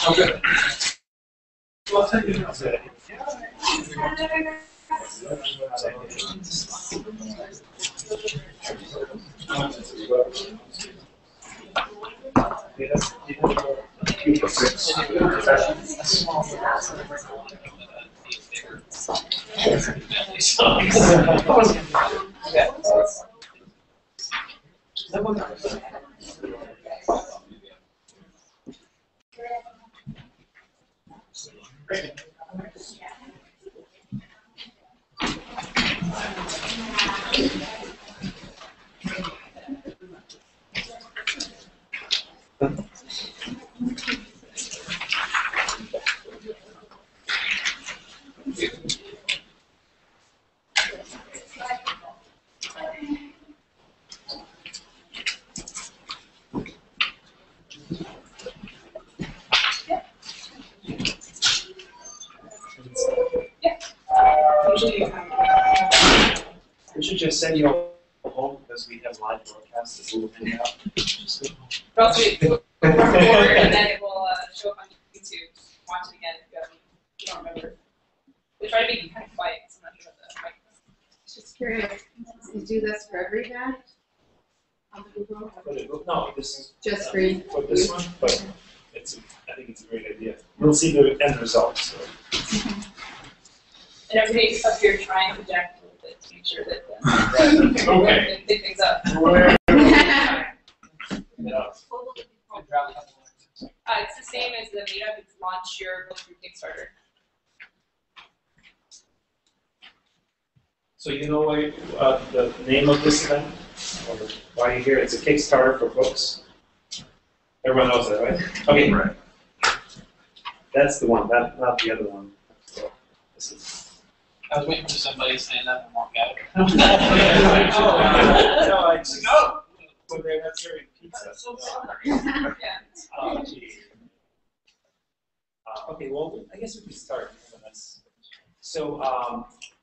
Okay. Well, thank you. We should just send you all home because we have live broadcasts. It's a little thing out. Probably record and then it will show up on YouTube. Watch it again if you don't remember. We try to be kind of quiet because I'm not sure what the mic is. Just curious, you do this for every batch? No, this is Just for you. for this one, but I think it's a great idea. We'll see the end result. So. And everybody up here trying to project a little bit to make sure that Okay. pick things up. Yeah. It's the same as the Meetup. It's launch your book through Kickstarter. So you know what the name of this event, or why you're here? It's a Kickstarter for books. Everyone knows that, right? Okay, Right. that's the one. Not the other one. So, this is. I was waiting for somebody to stand up and walk out. No, I just go. So they're not serving pizza. So Yeah. Oh, geez. Okay, well, I guess we can start with this. So,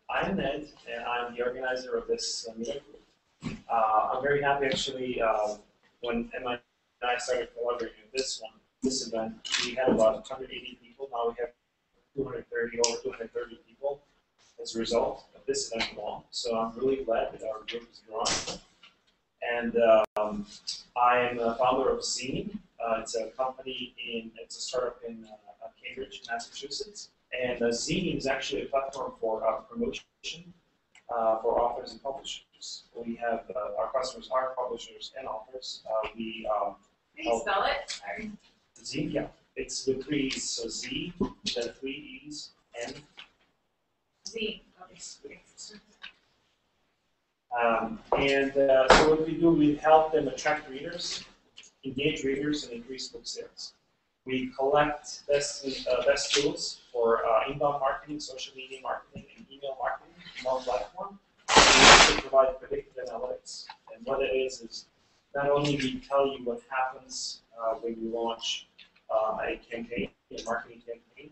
I'm Ned, and I'm the organizer of this meetup group. I'm very happy, actually, when Emma and I started collaborating on this event, we had about 180 people. Now we have over 230 people as a result of this event alone. So I'm really glad that our group is growing. And I'm a founder of Zine. It's a company it's a startup in Cambridge, Massachusetts. And Zine is actually a platform for promotion for authors and publishers. We have our customers are publishers and authors. Can you spell it? Sorry. Zine, yeah. It's with 3 E's. So Z, then 3 E's, N. Z. So what we do, we help them attract readers, engage readers, and increase book sales. We collect best tools for inbound marketing, social media marketing, and email marketing in one platform. We also provide predictive analytics. And what it is not only we tell you what happens when you launch a campaign, a marketing campaign,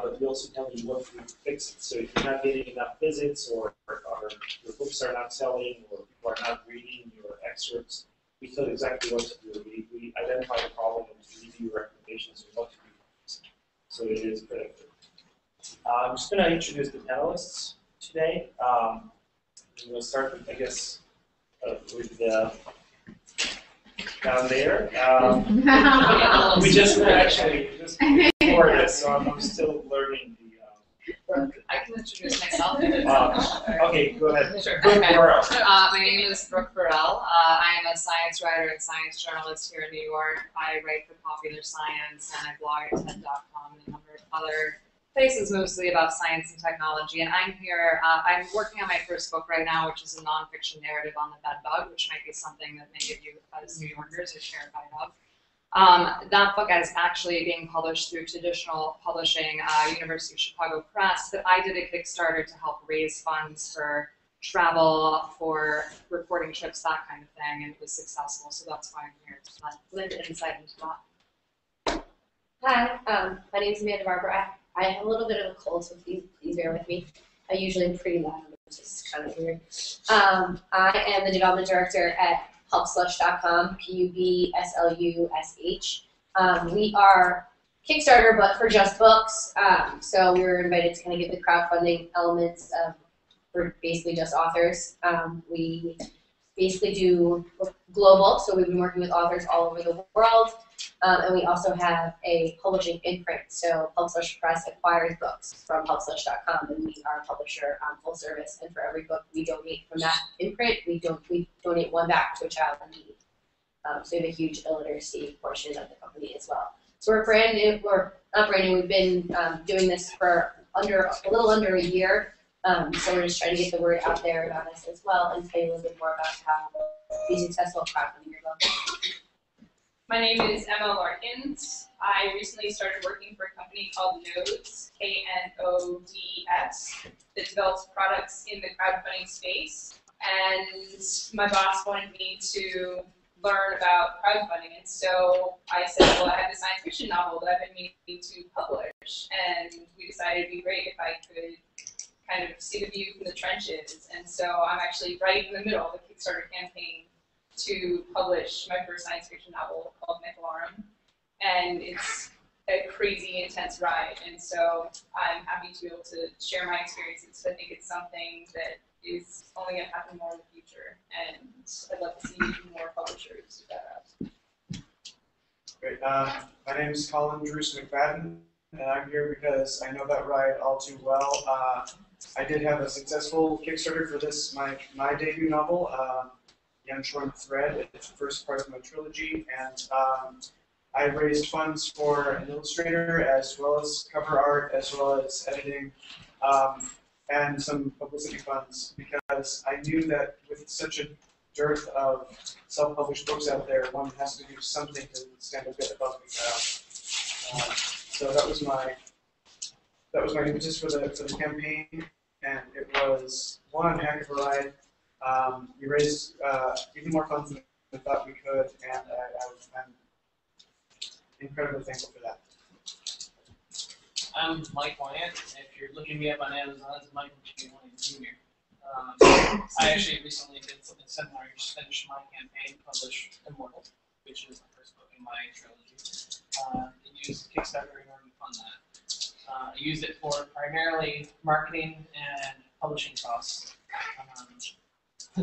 but we also tell you what to fix it. So if you're not getting enough visits, or your books are not selling, or people are not reading your excerpts, we tell you exactly what to do. We identify the problem and give you recommendations on what to do. So it is predictive. I'm just going to introduce the panelists today. I'm going to start with, I guess, with down there. We just before this, so I'm still learning the. I can introduce myself. Okay, go ahead. Sure. Brooke, Okay. Burrell. My name is Brooke Burrell. I'm a science writer and science journalist here in New York. I write for Popular Science and I blog at TED.com and a number of other places, mostly about science and technology. And I'm here, I'm working on my first book right now, which is a nonfiction narrative on the bed bug, which might be something that many of you as New Yorkers are terrified of. That book is actually being published through traditional publishing, University of Chicago Press, but I did a Kickstarter to help raise funds for travel, for reporting trips, that kind of thing, and it was successful, so that's why I'm here to lend insight into that. Hi, my name is Amanda Barbara. I have a little bit of a cold, so please bear with me. I usually am pretty loud, which is kind of weird. I am the development director at pubslush.com, PUBSLUSH. We are Kickstarter, but for just books. So we were invited to kind of give the crowdfunding elements for basically just authors. We basically do global, so we've been working with authors all over the world. And we also have a publishing imprint. So Pulpslush Press acquires books from pulpslush.com, and we are a publisher full service. And for every book we donate from that imprint, we donate one back to a child in need. So we have a huge illiteracy portion of the company as well. So we're brand new. We're not brand new. We've been doing this for a little under a year. So we're just trying to get the word out there about us as well, and tell you a little bit more about how be successful at crowdfunding your book. My name is Emma Larkins. I recently started working for a company called Nodes, Knodes, that develops products in the crowdfunding space. And my boss wanted me to learn about crowdfunding, and so I said, well, I have a science fiction novel that I've been meaning to publish, and we decided it'd be great if I could kind of see the view from the trenches. And so I'm actually right in the middle of the Kickstarter campaign to publish my first science fiction novel called Mythalarum, and it's a crazy intense ride, and so I'm happy to be able to share my experiences. I think it's something that is only going to happen more in the future, and I'd love to see more publishers do that out. Great. My name is Colin Druce-McFadden, and I'm here because I know that ride all too well. I did have a successful Kickstarter for this, my debut novel, The Unshorn Thread. It's the first part of my trilogy, and I raised funds for an illustrator, as well as cover art, as well as editing, and some publicity funds, because I knew that with such a dearth of self-published books out there, one has to do something to stand a bit above the crowd. So that was my impetus for the campaign, and it was one heck of a ride. We raised even more funds than I thought we could, and I'm incredibly thankful for that. I'm Mike Wyant. If you're looking me up on Amazon, it's Michael G. Wyant Jr. I actually recently did something similar. I just finished my campaign, published Immortal, which is the first book in my trilogy. I used Kickstarter in order to fund that. I used it for primarily marketing and publishing costs.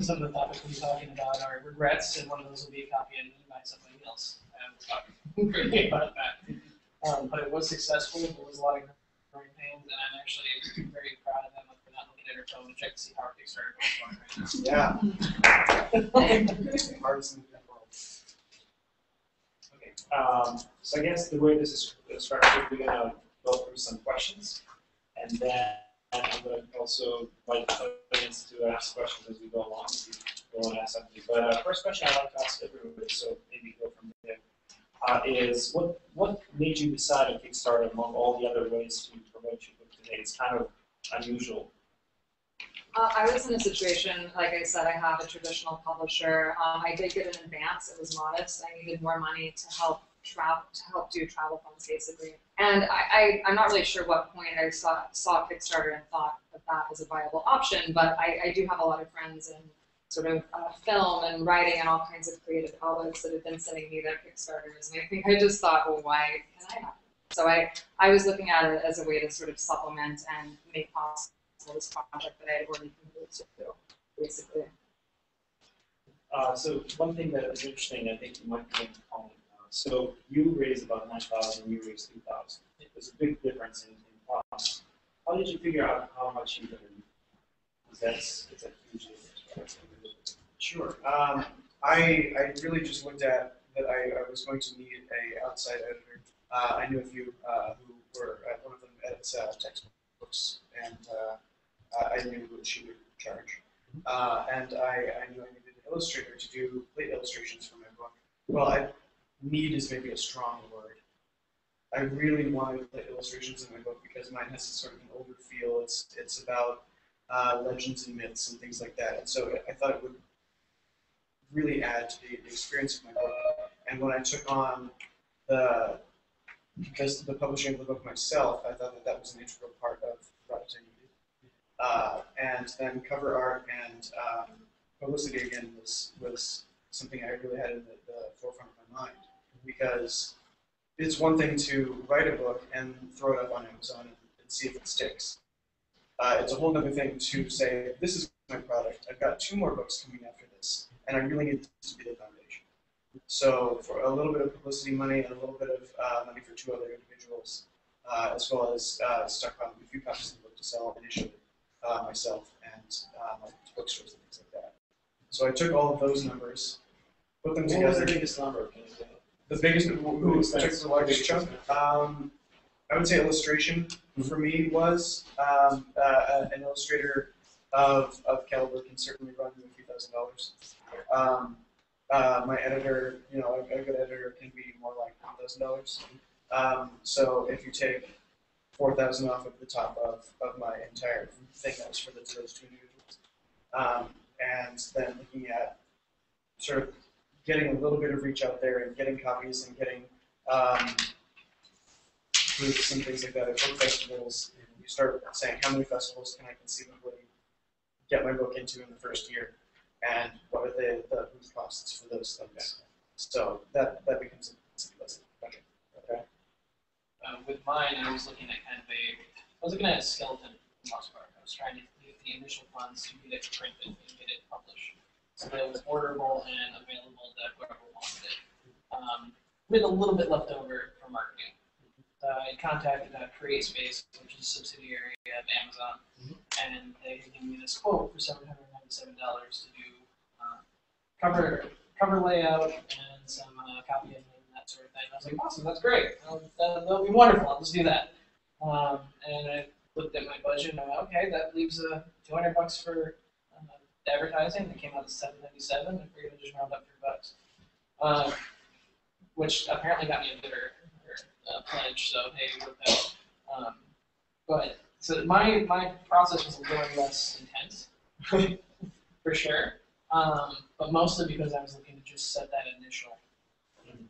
Some of the topics we'll be talking about are regrets, and one of those will be a copy edited by somebody else. I was talking greatly about that. But it was successful. There was a lot of growing pains, and I'm actually very proud of Emma for not looking at her phone to check to see how our Kickstarter was going right now. Yeah. Hardest thing in the world. Okay. So I guess the way this is structured, we're going to go through some questions, and then I'm going to also invite the audience to ask questions as we go along if you want to ask something. But first question I'd like to ask everybody, so maybe go from there, is what made you decide on Kickstarter among all the other ways to promote your book today? It's kind of unusual. I was in a situation, like I said, I have a traditional publisher. I did get an advance. It was modest. I needed more money to help do travel funds, basically. And I'm not really sure what point I saw Kickstarter and thought of that as a viable option, but I do have a lot of friends in sort of film and writing and all kinds of creative outlets that have been sending me their Kickstarters, and I think I just thought, well, why can I have it? So I was looking at it as a way to sort of supplement and make possible this project that I had already committed to, basically. So one thing that is interesting, I think you might be calling. So you raised about $9,000, you raised $2,000. There's a big difference in cost. How did you figure out how much you could earn? Because it's a huge difference. Sure. I really just looked at that I was going to need an outside editor. I knew a few who were, one of them edits textbooks, and I knew what she would charge. And I knew I needed an illustrator to do late illustrations for my book. Well, need is maybe a strong word. I really wanted late illustrations in my book because mine has sort of an older feel. It's about legends and myths and things like that. And so I thought it would really add to the experience of my book. And when I took on the publishing of the book myself, I thought that was an integral part of the project I needed. And then cover art and publicity again was something I really had in the forefront of my mind, because it's one thing to write a book and throw it up on Amazon and see if it sticks. It's a whole other thing to say, this is my product. I've got 2 more books coming after this, and I really need this to be the foundation. So for a little bit of publicity money and a little bit of money for 2 other individuals, as well as stockpiling a few copies of the book to sell initially myself and bookstores and things like that. So I took all of those numbers, put them together. What was the biggest number? Can you say? The biggest, who took the largest chunk? I would say illustration for me was an illustrator of caliber can certainly run you a few $1,000s. My editor, you know, a good editor can be more like $1,000. So if you take $4,000 off of the top of my entire thing, that was for those 2 individuals, and then looking at sort of getting a little bit of reach out there and getting copies and getting booths and things like that at book festivals. And you start saying, how many festivals can I conceivably get my book into in the first year, and what are the booth costs for those things? So that becomes a budget. Okay. With mine, I was looking at a skeleton for the most part. I was trying to get the initial funds to get it printed and get it published, so that it was orderable and available to whoever wanted it. With a little bit left over for marketing. I contacted CreateSpace, which is a subsidiary of Amazon, and they gave me this quote for $797 to do cover layout and some copy editing and that sort of thing. I was like, awesome, that's great. That'll be wonderful. I'll just do that. And I looked at my budget and I went, okay, that leaves $200 for advertising. That came out at $797. I figured I'd just round up $3, which apparently got me a bidder pledge. So hey, it worked out. But so my process was a little less intense, for sure. But mostly because I was looking to just set that initial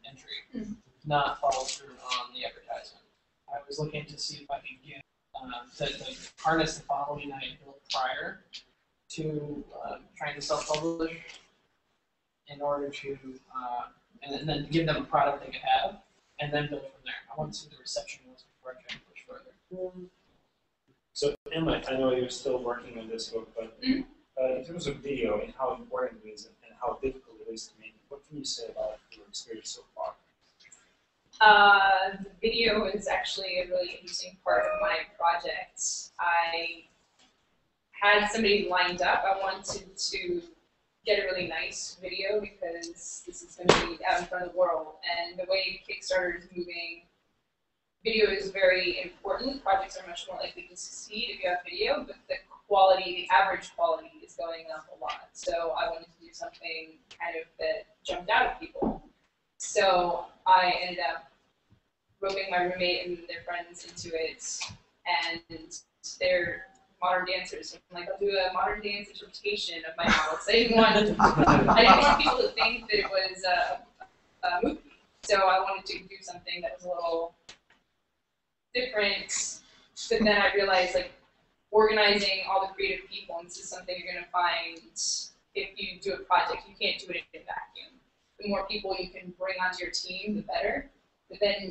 entry, not follow through on the advertisement. I was looking to see if I could get to harness the following I had built prior to trying to self-publish in order to, and then give them a product they could have, and then build from there. I wanted to see what the reception was before I tried to push further. So Emma, I know you're still working on this book, but in terms of video and how important it is and how difficult it is to make, what can you say about your experience so far? The video is actually a really interesting part of my project. I had somebody lined up. I wanted to get a really nice video because this is going to be out in front of the world. And the way Kickstarter is moving, video is very important. Projects are much more likely to succeed if you have video, but the quality, the average quality is going up a lot. So I wanted to do something kind of that jumped out at people. So I ended up roping my roommate and their friends into it, and they're modern dancers. I'm like, I'll do a modern dance interpretation of my novel. So I didn't want people to think that it was a movie. So I wanted to do something that was a little different. But then I realized, like, organizing all the creative people, and this is something you're going to find if you do a project. You can't do it in a vacuum. The more people you can bring onto your team, the better. But then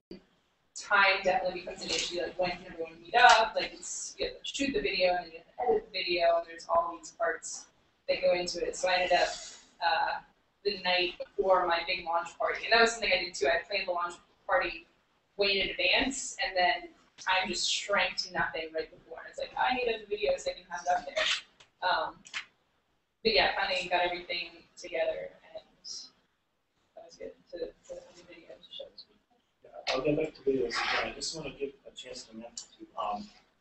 time definitely becomes an issue. Like, when can everyone meet up? Like, you have to shoot the video, and then you have to edit the video, and there's all these parts that go into it. So I ended up the night before my big launch party, and that was something I did too. I planned the launch party way in advance, and then time just shrank to nothing right before. And it's like, I need a video so I can have it up there. But yeah, finally got everything together, and that was good to have the video to show to people. Yeah, I'll get back to videos again. I just want to give a chance to Matt to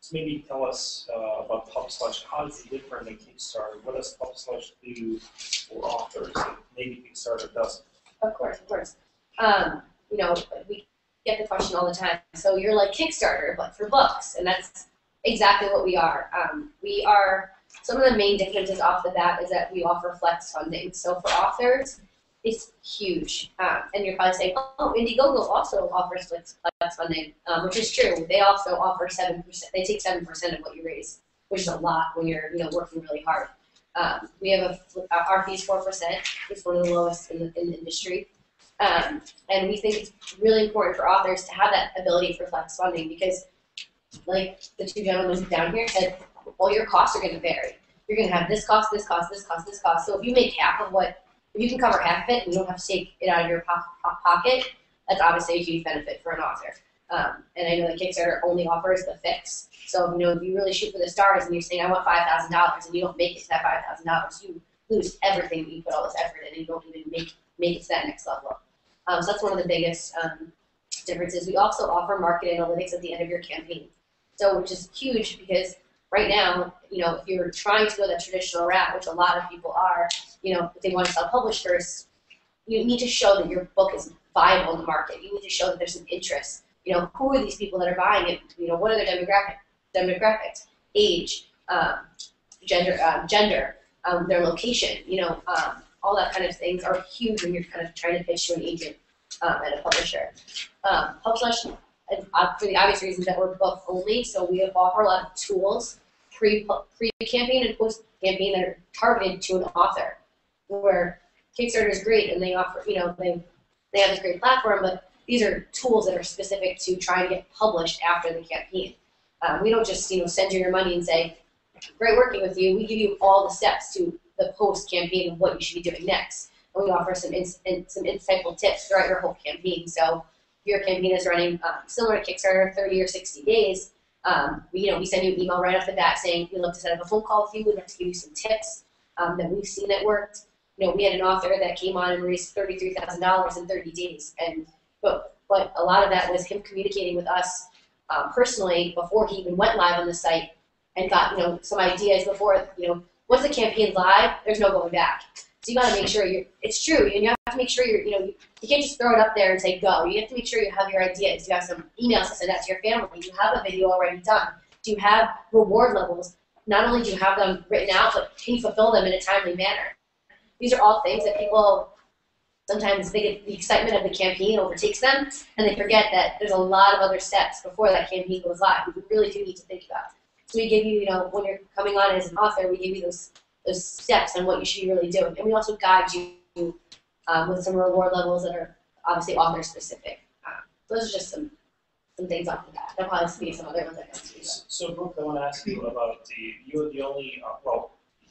so maybe tell us about PubSlush. How is it different than Kickstarter? What does PubSlush do for authors that maybe Kickstarter doesn't? Of course, of course. You know, we get the question all the time. So you're like Kickstarter, but for books, and that's exactly what we are. We are, some of the main differences off the bat is that we offer flex funding. So for authors, it's huge. And you're probably saying, oh, Indiegogo also offers flex funding, which is true. They also offer 7%. They take 7% of what you raise, which is a lot when you're working really hard. We have our fees 4%. It's one of the lowest in the industry. And we think it's really important for authors to have that ability for flex funding because, like the two gentlemen down here said, well, your costs are going to vary. You're going to have this cost, this cost, this cost, this cost. So if you make half of what, if you can cover half of it and you don't have to take it out of your pocket, that's obviously a huge benefit for an author. And I know that Kickstarter only offers the fix. So, if you really shoot for the stars and you're saying, I want $5,000 and you don't make it to that $5,000, you lose everything that you put all this effort in and you don't even make it to that next level. So that's one of the biggest differences. We also offer market analytics at the end of your campaign. So, which is huge because right now, if you're trying to go that traditional route, which a lot of people are, if they want to self-publish first, you need to show that your book is viable in the market. You need to show that there's some interest. Who are these people that are buying it? What are their demographics, age, gender, their location, all that kind of things are huge when you're kind of trying to pitch to an agent and a publisher. Publish, for the obvious reasons that we're book only, so we offer a lot of tools, pre-campaign and post-campaign that are targeted to an author, where Kickstarter is great and they offer, they have this great platform, but these are tools that are specific to trying to get published after the campaign. We don't just, send you your money and say, great working with you. We give you all the steps to the post-campaign of what you should be doing next. And we offer some insightful tips throughout your whole campaign. So if your campaign is running similar to Kickstarter, 30 or 60 days, we send you an email right off the bat saying, we'd love to set up a phone call with you. We'd love to give you some tips that we've seen that worked. We had an author that came on and raised $33,000 in 30 days. But a lot of that was him communicating with us personally before he even went live on the site and got some ideas before once the campaign's live, there's no going back. So you got to make sure it's true, and you have to make sure you can't just throw it up there and say go. You have to make sure you have your ideas. You have some emails to send out to your family. You have a video already done. Do you have reward levels? Not only do you have them written out, but can you fulfill them in a timely manner? These are all things that people sometimes the excitement of the campaign overtakes them, and they forget that there's a lot of other steps before that campaign goes live. We really do need to think about. So we give you, when you're coming on as an author, we give you those steps on what you should be really doing, and we also guide you with some reward levels that are obviously author specific. Those are just some things off the bat. There'll probably be some other ones I can see. So Brooke, I want to ask you about you're the only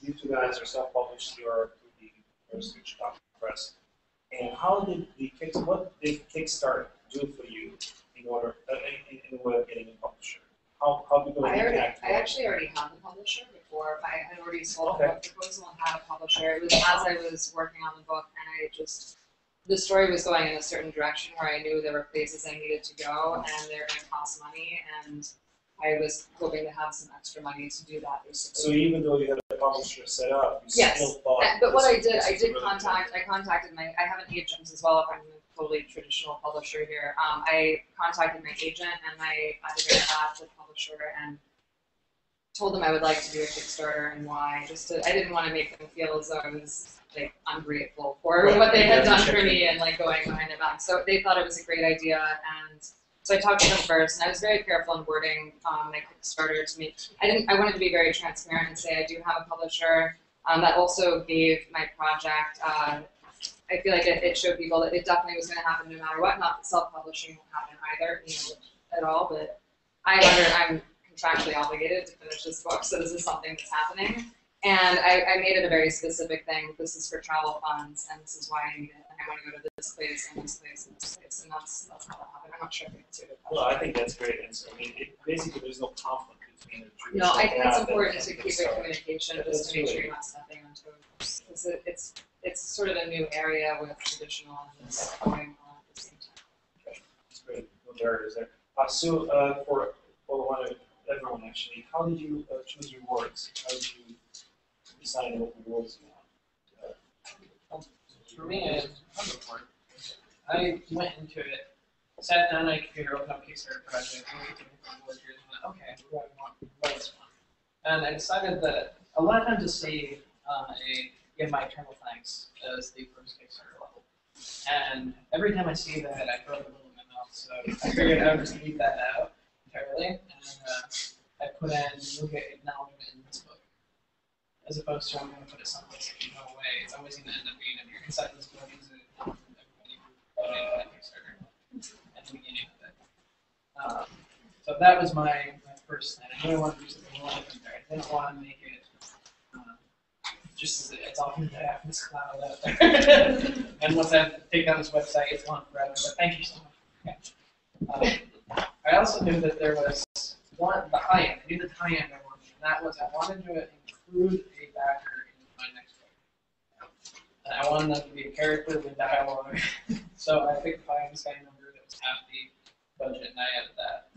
you two guys are self-published. You're through the Misforgotten press. And what did Kickstarter do for you in order in the way of getting a publisher? How did you impact? I actually already had a publisher before. I had already sold a book proposal and had a publisher. It was as I was working on the book, and the story was going in a certain direction where I knew there were places I needed to go, and they're going to cost money, and I was hoping to have some extra money to do that, basically. So even though you had a publisher set up, you still thought. But what I contacted I have an agent as well. If I'm a totally traditional publisher here, I contacted my agent and my editor at the publisher and told them I would like to do a Kickstarter and why. I didn't want to make them feel as though I was ungrateful for what they had done for me and going behind their back. So they thought it was a great idea, and so I talked to them first, and I was very careful in wording my Kickstarter to me. I wanted to be very transparent and say I do have a publisher. That also gave my project. I feel like it showed people that it definitely was going to happen no matter what. Not that self-publishing won't happen either, at all. But I'm contractually obligated to finish this book, so this is something that's happening. And I made it a very specific thing. This is for travel funds, and this is why I need it. And I want to go to this place and this place and this place, and that's how that happened. I'm not sure if I answered it. Well, I think that's great. And so, basically, there's no conflict between the two. No, I think it's important to keep it communication, just to make sure you're not stepping on toes. It's sort of a new area with traditional and this going on at the same time. That's great. No barriers there. So, for everyone actually, how did you choose your words? How did you decide what the words you want? For me, I went into it, sat down on my computer, opened up Kickstarter project, looked at different words, and went, okay, what do I want? What is fun? And I decided that a lot of times to say give my eternal thanks as the first Kickstarter level. And every time I see that, I throw it a little in my mouth, so I figured I would just leave that out entirely. And I put in, look at acknowledgement in this book, as opposed to I'm going to put it someplace that no way, it's always going to end up being in here. Inside this book is everybody who that was my first thing. I knew I wanted to do something a little different there. I didn't want to make it just as it's often that happens cloud out there. And once I take down this website, it's gone forever. But thank you so much. I also knew that there was the tie-in. I knew the tie-in I wanted, and that was I wanted to include a backer in my next book. And I wanted them to be a character with dialogue. So I picked the Einstein number that was half the budget, and I added that.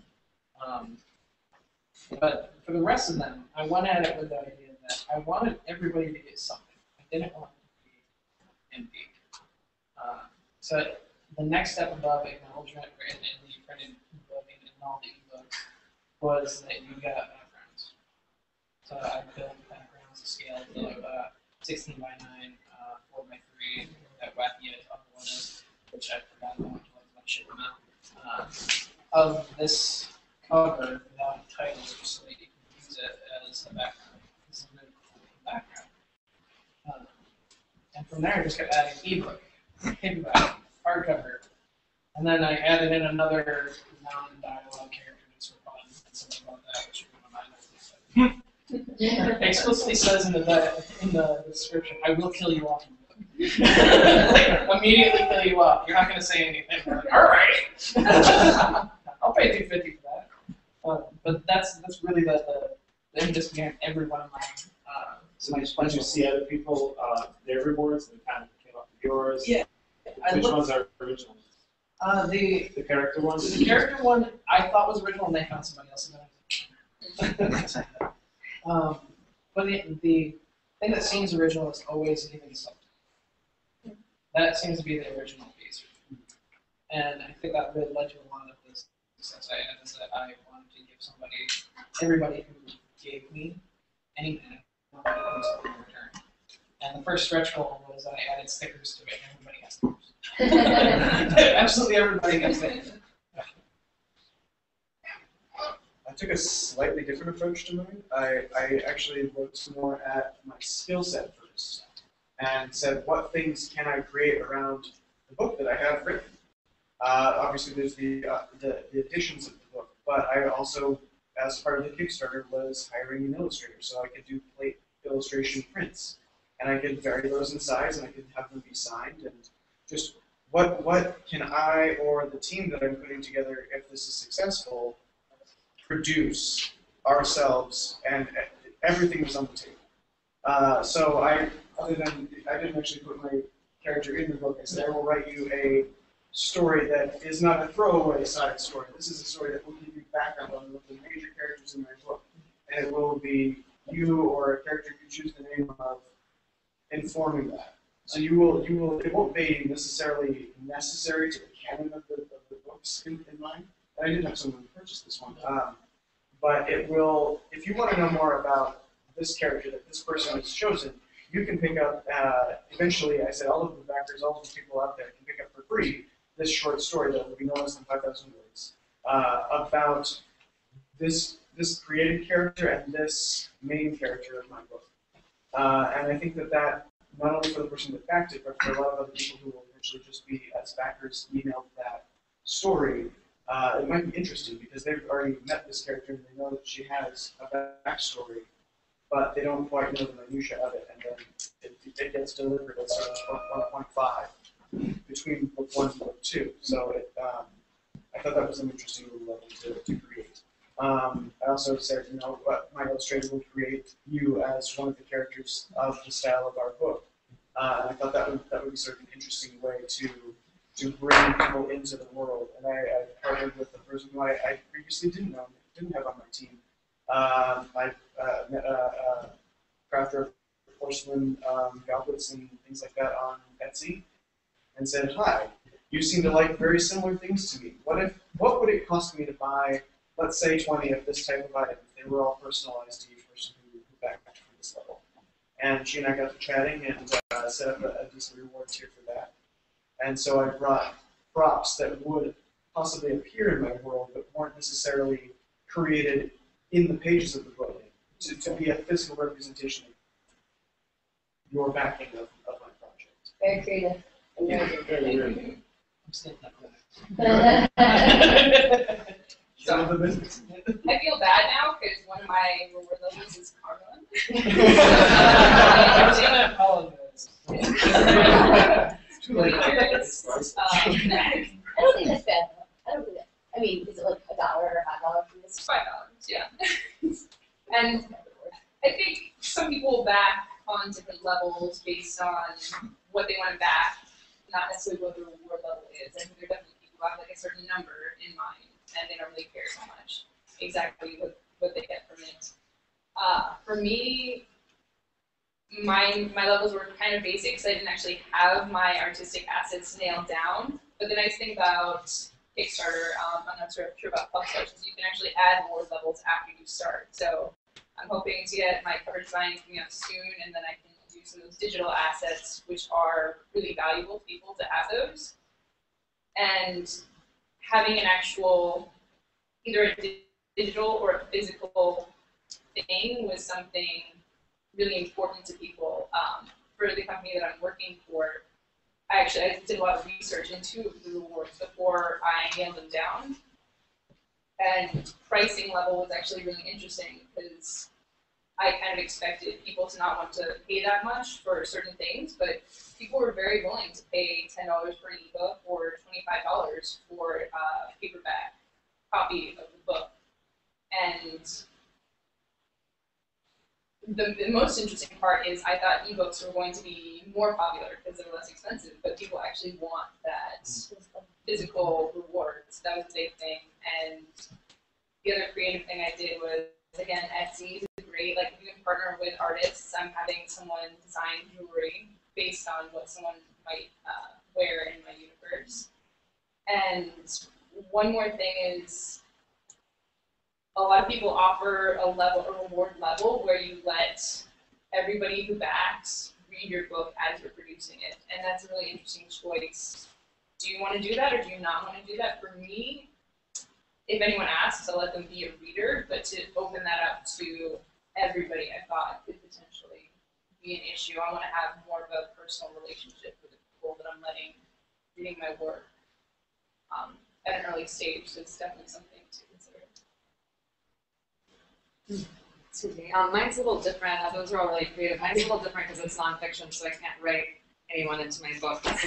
But for the rest of them, I went at it with the idea that I wanted everybody to get something. I didn't want it to be empty. So the next step above acknowledgement in the printed book and in all the ebooks was that you got backgrounds. So I built backgrounds to scale of 16 by 9, 4 by 3, that wacky one is, which I forgot about until I ship them out. Of this cover without titles, just so that you can use it as a background. This is a really cool background. And from there, I just kept adding ebook, paperback, hardcover, and then I added in another non-dialogue character that's for fun, and something about that, which you're going to mind. Explicitly says in the description, I will kill you off in the book. Like, immediately kill you off. You're not going to say anything. Like, all right. I'll pay $250 for that. But that's really the impetus behind every one of my. So did you see other people, their rewards, and kind of came up with yours? Yeah. Which ones are original? The character ones? The character one I thought was original, and they found somebody else. But the thing that seems original is always giving something. That seems to be the original piece. And I think that really led to a lot of the success I had, is that I wanted to give everybody who gave me anything, I wanted to give something in return. And the first stretch goal was I added stickers to it, and everybody got stickers. Absolutely everybody got stickers. I took a slightly different approach to mine. I actually looked more at my skill set first and said, what things can I create around the book that I have written? Obviously, there's the additions of the book, but I also, as part of the Kickstarter, was hiring an illustrator, so I could do plate illustration prints, and I could vary those in size, and I could have them be signed, and just what can I or the team that I'm putting together, if this is successful, produce ourselves, and everything was on the table. So I didn't actually put my character in the book. I said I will write you a story that is not a throwaway side story. This is a story that will give you background on the major characters in my book, and it will be you or a character you choose the name of informing that. So you will. It won't be necessarily necessary to the canon of the books in mind. I didn't have someone purchase this one, but it will. If you want to know more about this character that this person has chosen, you can pick up. Eventually, I said all of the backers, all of the people out there can pick up for free this short story that will be no less than 5,000 words about this created character and this main character of my book. And I think that not only for the person that backed it, but for a lot of other people who will eventually just be as backers emailed that story. It might be interesting because they've already met this character and they know that she has a backstory, but they don't quite know the minutiae of it, and then it gets delivered at sort of 1.5 between book 1 and book 2. So I thought that was an interesting little level to create. I also said, what my illustrator will create you as one of the characters of the style of our book. And I thought that would be sort of an interesting way to bring people into the world. And I partnered with a person who I previously didn't have on my team. I met a crafter of porcelain goblets and things like that on Etsy, and said, "Hi, you seem to like very similar things to me. What would it cost me to buy, let's say, 20 of this type of item? They were all personalized to each person who backed for this level." And she and I got to chatting and set up a decent reward tier for that. And so I brought props that would possibly appear in my world, but weren't necessarily created in the pages of the book, to be a physical representation of your backing of my project. Very creative. I'm still not good. So I feel bad now because one of my reward levels is karma. I was gonna apologize. I don't think that's bad. I don't think that. I mean, is it like $1 or $5 for this? $5, yeah. And I think some people back on different levels based on what they want to back, not necessarily what the reward level is. I think there are definitely people who have like a certain number in mind, and they don't really care so much exactly what they get from it. For me, my levels were kind of basic, so I didn't actually have my artistic assets nailed down. But the nice thing about Kickstarter, I'm not sure about Publish, is you can actually add more levels after you start. So I'm hoping to get my cover design coming out soon, and then I can do some of those digital assets, which are really valuable to people to have those. And having an actual, either a digital or a physical thing was something really important to people. For the company that I'm working for, I did a lot of research into the rewards before I nailed them down. And pricing level was actually really interesting because I kind of expected people to not want to pay that much for certain things, but people were very willing to pay $10 for an ebook or $25 for a paperback copy of the book. And the most interesting part is I thought ebooks were going to be more popular because they're less expensive, but people actually want that physical reward. So that was a big thing. And the other creative thing I did was, again, Etsy is great. Like, you can partner with artists. I'm having someone design jewelry based on what someone might wear in my universe. And one more thing is, a lot of people offer a reward level where you let everybody who backs read your book as you're producing it. And that's a really interesting choice. Do you want to do that or do you not want to do that? For me, if anyone asks, I'll let them be a reader, but to open that up to everybody, I thought could potentially be an issue. I want to have more of a personal relationship with the people that I'm letting reading my work at an early stage. So it's definitely something to consider. Excuse me. Mine's a little different. Those are all really creative. Mine's a little different because it's nonfiction, so I can't write anyone into my book. But I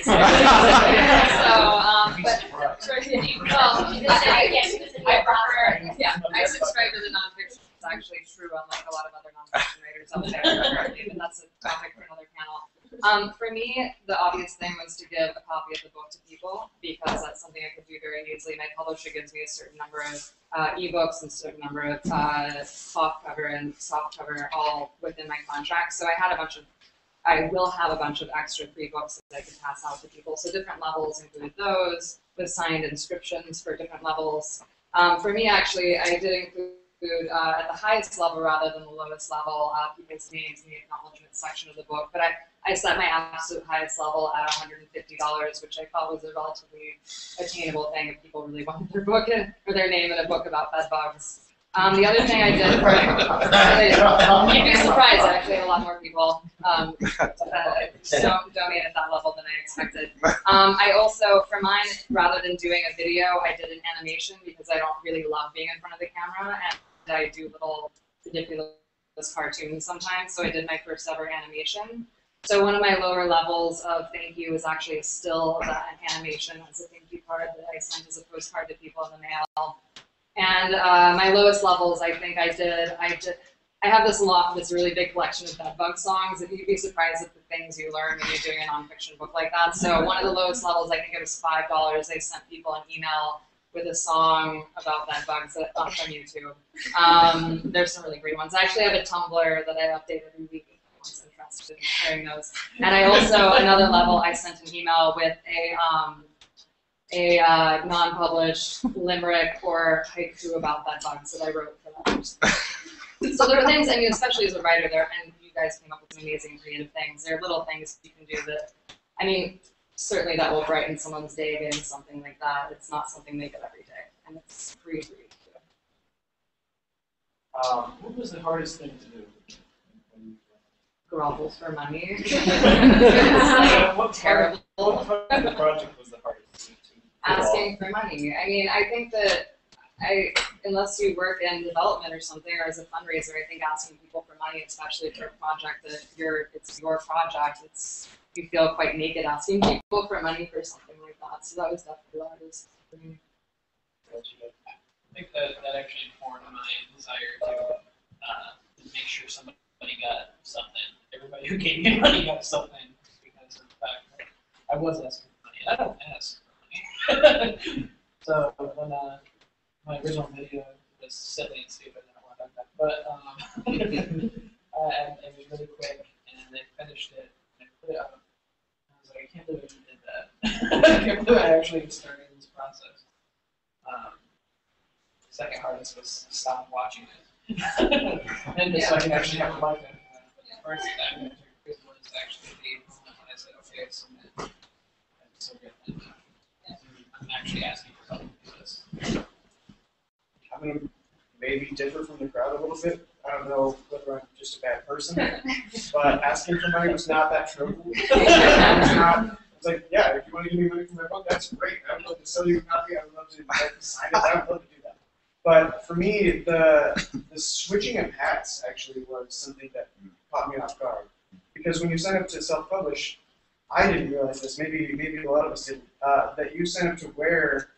subscribe to the nonfiction. It's actually true, unlike a lot of other nonfiction writers out there. But that's a topic for another panel. For me, the obvious thing was to give a copy of the book to people because that's something I could do very easily. My publisher gives me a certain number of ebooks and a certain number of soft cover and soft cover all within my contract. So I will have a bunch of extra free books that I can pass out to people. So different levels included those with signed inscriptions for different levels. For me, actually, I did include at the highest level rather than the lowest level people's names in the acknowledgement section of the book. But I set my absolute highest level at $150, which I thought was a relatively attainable thing if people really wanted their book or their name in a book about bed bugs. The other thing I did you'd be surprised, actually, a lot more people donate at that level than I expected. I also, for mine, rather than doing a video, I did an animation because I don't really love being in front of the camera, and I do little ridiculous cartoons sometimes, so I did my first ever animation. So one of my lower levels of thank you is actually still that animation as a thank you card that I sent as a postcard to people in the mail. And my lowest levels, I think I have this really big collection of bed bug songs, and you'd be surprised at the things you learn when you're doing a nonfiction book like that. So one of the lowest levels, I think it was $5. I sent people an email with a song about bed bugs that on YouTube. There's some really great ones. I actually have a Tumblr that I update every week if anyone's interested in sharing those. And I also, another level, I sent an email with a non-published limerick or haiku about bed bugs that I wrote for others. So there are things, I mean, especially as a writer there, and you guys came up with some amazing creative things. There are little things you can do that, I mean, certainly that will brighten someone's day getting something like that. It's not something they get every day, and it's free to do. What was the hardest thing to do? Grovels for money. What Terrible. What part of the project was the hardest to do? Asking for money. I mean, I think that unless you work in development or something, or as a fundraiser, I think asking people for money, especially for a project that it's your project, you feel quite naked asking people for money for something like that. So that was definitely the hardest for me. I think that actually informed my desire to make sure somebody got something. Everybody who gave me money got something because of the fact that I was asking for money. I don't ask for money. So when my original video was silly and stupid, I don't want to talk about that. But it was really quick, and they finished it, and I put it up. I was like, I can't believe I did that. I can't believe I actually started this process. The second hardest was stop watching it. And just so I can actually have a life after that. But the first thing was actually the moment when I said, okay, submit. And so good. I'm actually asking for something to do this. I'm going to maybe differ from the crowd a little bit. I don't know whether I'm just a bad person, but asking for money was not that trouble. It's like, yeah, if you want to give me money for my book, that's great. I would love to sell you a copy. I would love to sign it. I would love to do that. But for me, the switching of hats actually was something that caught me off guard. Because when you sign up to self-publish, I didn't realize this, maybe a lot of us didn't, that you sign up to wear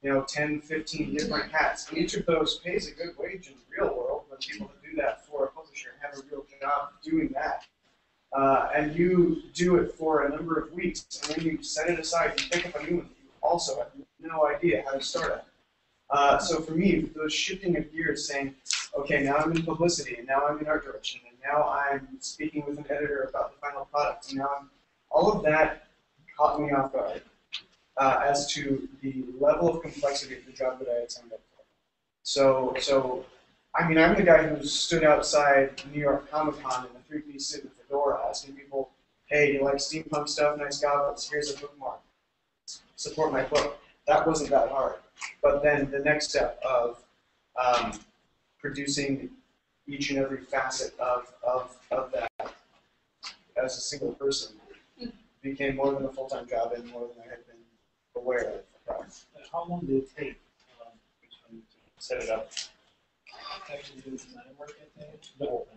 10, 15 different hats. And each of those pays a good wage in the real world when people do that for a publisher and have a real job doing that. And you do it for a number of weeks, and then you set it aside, you pick up a new one that you also have no idea how to start at. So for me, those shifting of gears saying, okay, now I'm in publicity, and now I'm in art direction, and now I'm speaking with an editor about the final product, and now all of that caught me off guard as to the level of complexity of the job that I had signed up for. So I mean, I'm the guy who stood outside New York Comic Con in a three-piece suit and fedora asking people, hey, you like steampunk stuff, nice goggles, here's a bookmark, support my book. That wasn't that hard. But then the next step of producing each and every facet of that as a single person became more than a full-time job and more than I had been aware of prior. How long did it take between to set it up? Actually do design work, I think. No,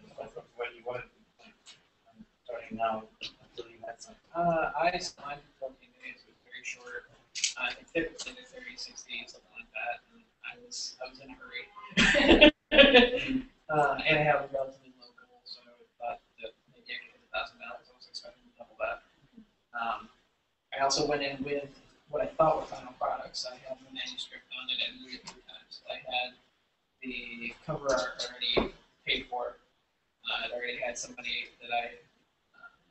when you wanted, I'm starting now until you had some. I signed for 14 days. It was very short. I think typically they're 30, 60, something like that. And I was in a hurry. And I have a relatively low goal, so I thought that maybe I could hit $1,000. I was expecting to double that. I also went in with what I thought were final products. I had the manuscript done. I didn't read it 3 times. I had the cover art already paid for. I already had somebody that I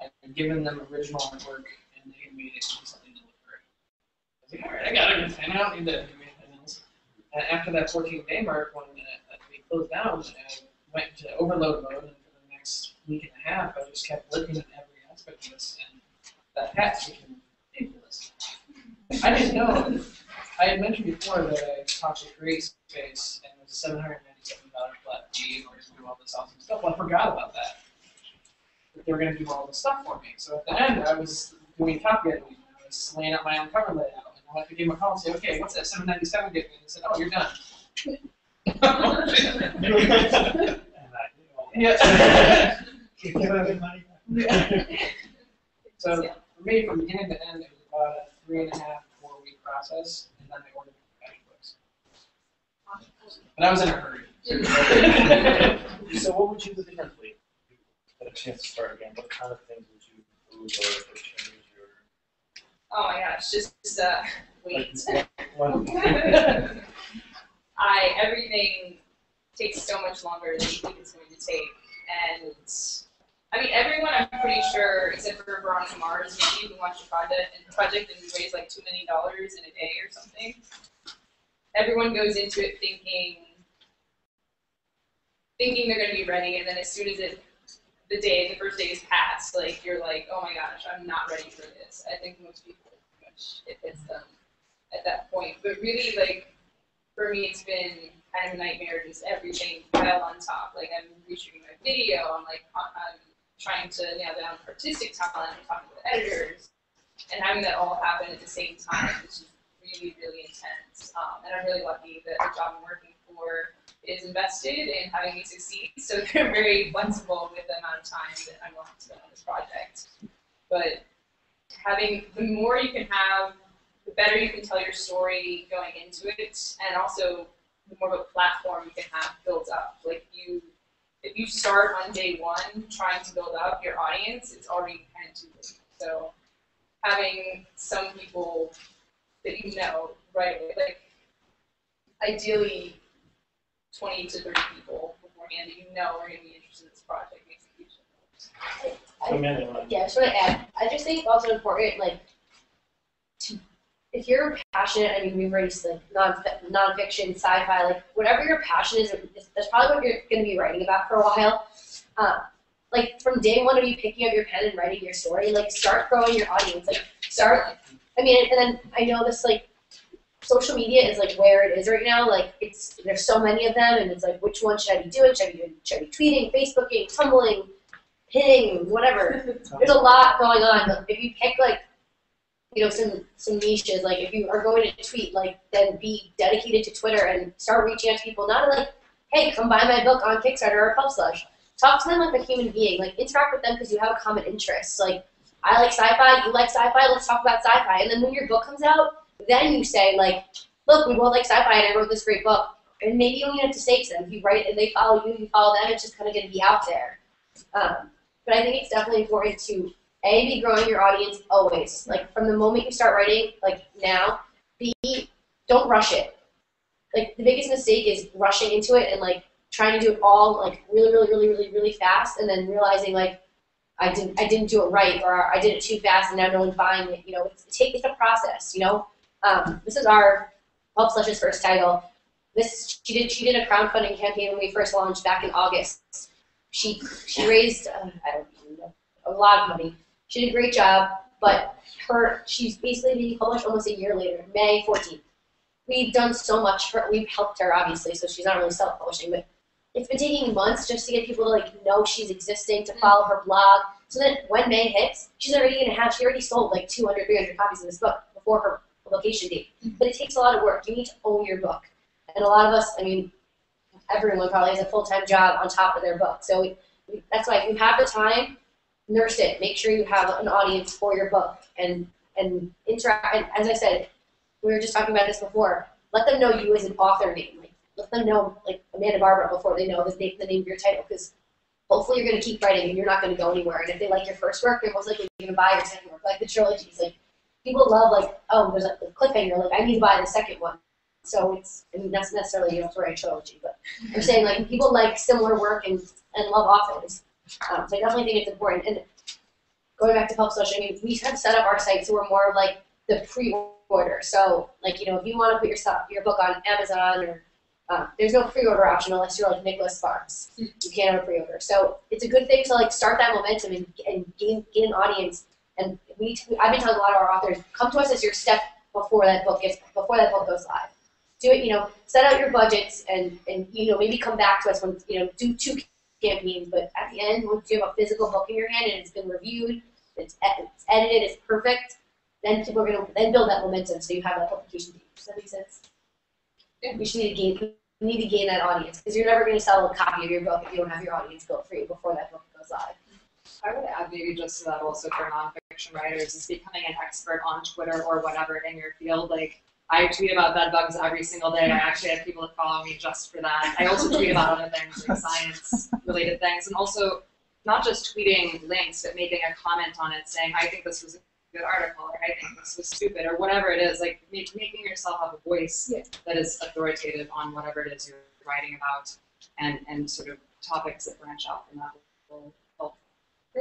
had given them original artwork, and they made it into something to look great. I was like, all right, I got everything. I don't need to do anything else. And after that 14-day mark, when we closed down, I went to overload mode, and for the next week and a half, I just kept working on every aspect of this, and that hat became ridiculous. I didn't know. I had mentioned before that I talked to CreateSpace, and it was a $797 flat fee in order to do all this awesome stuff. Well, I forgot about that. That they were going to do all this stuff for me. So at the end, I was doing copy editing. I was laying out my own cover layout. And I went to give them a call and say, okay, what's that $797 get me? And they said, oh, you're done. Yeah. So for me, from beginning to end, it was about a 3.5, 4-week process, and then I ordered the cash books. But I was in a hurry. So what would you do differently? Get a chance to start again. What kind of things would you improve or change or? Oh my gosh, just wait. Like, Everything takes so much longer than you think it's going to take, and I mean everyone I'm pretty sure, except for Veronica Mars, maybe who launched a project and raised like $2 million in a day or something. Everyone goes into it thinking they're going to be ready, and then as soon as the first day is passed, like you're like, oh my gosh, I'm not ready for this. I think most people pretty much it hits them at that point. But really, like for me, it's been kind of a nightmare. Just everything piled on top. Like I'm reshooting my video. I'm trying to nail down artistic talent. I'm talking to the editors, and having that all happen at the same time is just really, really intense. And I'm really lucky that the job I'm working for is invested in having me succeed. So they're very flexible with the amount of time that I'm willing to spend on this project. But the more you can have, the better you can tell your story going into it, and also the more of a platform you can have built up. Like if you start on day one trying to build up your audience, it's already kind of too late. So having some people that you know right away, like ideally 20 to 30 people beforehand that you know are going to be interested in this project makes a huge difference. Yeah, I just want to add, I just think it's also important, like, if you're passionate, I mean, we've already said nonfiction, sci-fi, like, whatever your passion is, that's probably what you're going to be writing about for a while. Like, from day one of you picking up your pen and writing your story, like, start growing your audience. Like, and then I know this, like, social media is, like, where it is right now. Like, there's so many of them, and it's like, which one should I be doing? Should I be tweeting, Facebooking, tumbling, pinning, whatever. There's a lot going on. But if you pick, like, you know, some niches, like if you are going to tweet, like then be dedicated to Twitter and start reaching out to people, not like, hey, come buy my book on Kickstarter or Pub Slush. Talk to them like a human being, like interact with them because you have a common interest. Like, I like sci-fi, you like sci-fi, let's talk about sci-fi. And then when your book comes out, then you say like, look, we both like sci-fi and I wrote this great book. And maybe you don't even have to say it to them. If you write and they follow you, you follow them, it's just kind of going to be out there. But I think it's definitely important to be growing your audience always. Like from the moment you start writing, like now, don't rush it. Like the biggest mistake is rushing into it and like trying to do it all like really fast, and then realizing like I didn't do it right, or I did it too fast and now no one's buying it. You know, it's a process. You know, this is our Pub Slush's first title. She did a crowdfunding campaign when we first launched back in August. She raised I don't even know, a lot of money. She did a great job, but she's basically being published almost a year later, May 14th. We've done so much for her. We've helped her, obviously, so she's not really self-publishing, but it's been taking months just to get people to like know she's existing, to follow her blog, so that when May hits, she already sold like 200, 300 copies of this book before her publication date. But it takes a lot of work. You need to own your book. And a lot of us, I mean, everyone probably has a full-time job on top of their book. So that's why if you have the time, nurse it. Make sure you have an audience for your book and interact. And as I said, we were just talking about this before. Let them know you as an author name. Like, let them know like Amanda Barbara before they know the name of your title. Because hopefully you're going to keep writing and you're not going to go anywhere. And if they like your first work, they're most likely going to buy your second work. Like the trilogies. Like people love like, oh, there's a cliffhanger. Like I need to buy the second one. So that's necessarily you don't have to write a trilogy, but I'm saying like people like similar work and love authors. So I definitely think it's important. And going back to Pub Slush, I mean, we have set up our site so we're more of like the pre-order. So like, you know, if you want to put your book on Amazon or there's no pre-order option unless you're like Nicholas Sparks. You can't have a pre-order. So it's a good thing to like start that momentum and gain an audience. And I've been telling a lot of our authors, come to us as your step before that book goes live. Do it, you know, set out your budgets and you know, maybe come back to us when, you know, do 2 campaigns, but at the end, once you have a physical book in your hand and it's been reviewed, it's edited, it's perfect, then people are going to then build that momentum so you have that publication date. Does that make sense? Yeah. You need to gain that audience because you're never going to sell a copy of your book if you don't have your audience built for you before that book goes live. I would add maybe just to that also for nonfiction writers is becoming an expert on Twitter or whatever in your field. Like, I tweet about bed bugs every single day. I actually have people that follow me just for that. I also tweet about other things, like science-related things, and also not just tweeting links, but making a comment on it saying, I think this was a good article, or I think this was stupid, or whatever it is. Like making yourself have a voice that is authoritative on whatever it is you're writing about, and sort of topics that branch out from that will help.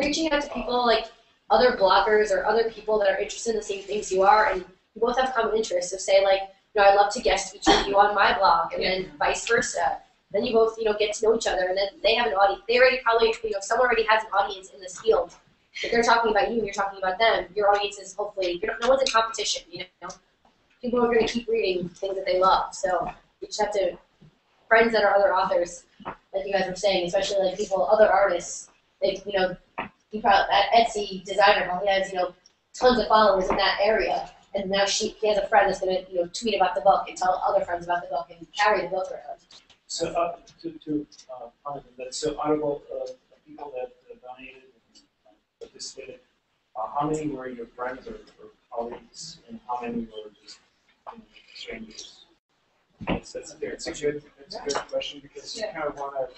Reaching out to people like other bloggers or other people that are interested in the same things you are, and you both have common interests. So say like, you know, I'd love to guest each of you on my blog, and then vice versa. Then you both, you know, get to know each other, and then they have an audience. They already probably, you know, someone already has an audience in this field. If they're talking about you and you're talking about them, your audience is hopefully, no one's in competition, you know. People are going to keep reading things that they love. So you just have to, friends that are other authors, like you guys were saying, especially like people, other artists, like, you know, you probably, Etsy designer probably has, you know, tons of followers in that area. and now he has a friend that's gonna tweet about the book and tell other friends about the book and carry the book around. So to comment on that, so out of all the people that donated and participated, how many were your friends or colleagues, and how many were just strangers? It's a good question because you kind of want to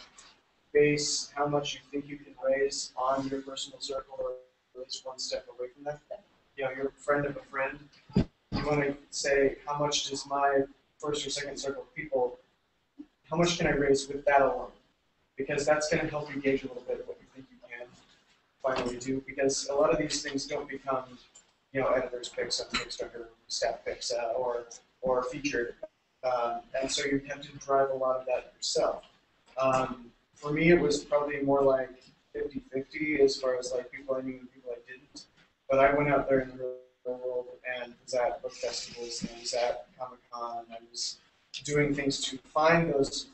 base how much you think you can raise on your personal circle, or at least one step away from that. You're a friend of a friend. You want to say, how much does my first or second circle of people, how much can I raise with that alone? Because that's going to help you gauge a little bit of what you think you can finally do. Because a lot of these things don't become, editors' picks on Kickstarter, staff picks, or featured. And so you have to drive a lot of that yourself. For me, it was probably more like 50-50 as far as like people I knew and people I didn't. But I went out there in the real world and was at book festivals and I was at Comic-Con and I was doing things to find those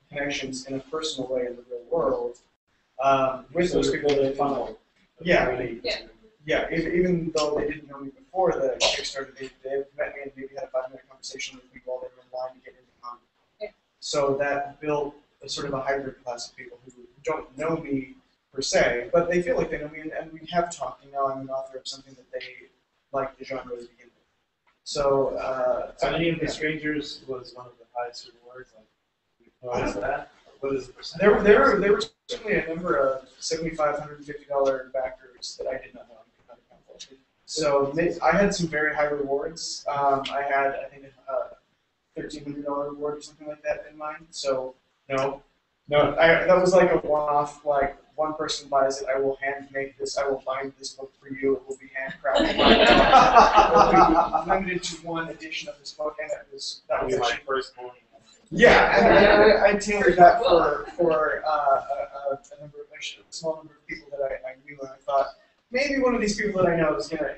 connections in a personal way in the real world with those people that I found. Yeah, even though they didn't know me before the Kickstarter, they met me and maybe had a 5-minute conversation with me while they were in line to get into comic. Yeah. So that built a sort of a hybrid class of people who don't know me per se, but they feel like they know me, and we have talked. I'm an author of something that they like the genre to begin with. So, any of the strangers was one of the highest rewards? Like, what is that? What is the percentage? There were certainly a number of $75, $150 backers that I did not know I could not account for. So I had some very high rewards. I had, I think, a $1,300 reward or something like that in mind. So no, that was like a one-off. Like one person buys it, I will hand make this. I will bind this book for you. It will be handcrafted. It will be limited to one edition of this book, and that was my first one. Yeah, and I tailored that for a number of a small number of people that I knew, and I thought maybe one of these people that I know is gonna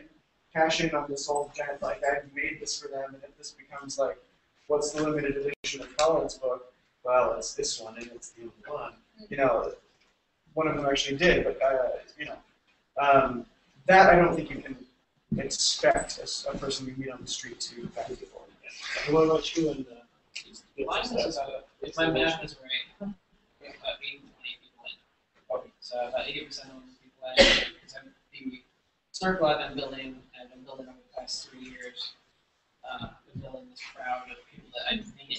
cash in on this whole giant, like I made this for them, and if this becomes like, what's the limited edition of Colin's book? Well, it's this one, and it's the only one. One of them actually did, but that I don't think you can expect a person you meet on the street to back people. And what about you and Mine was about, if my math is right, we have about 80 to 20 people in. Okay. So about 80% of those people in, because the circle I've been building over the past 3 years. I've been building this crowd of people that I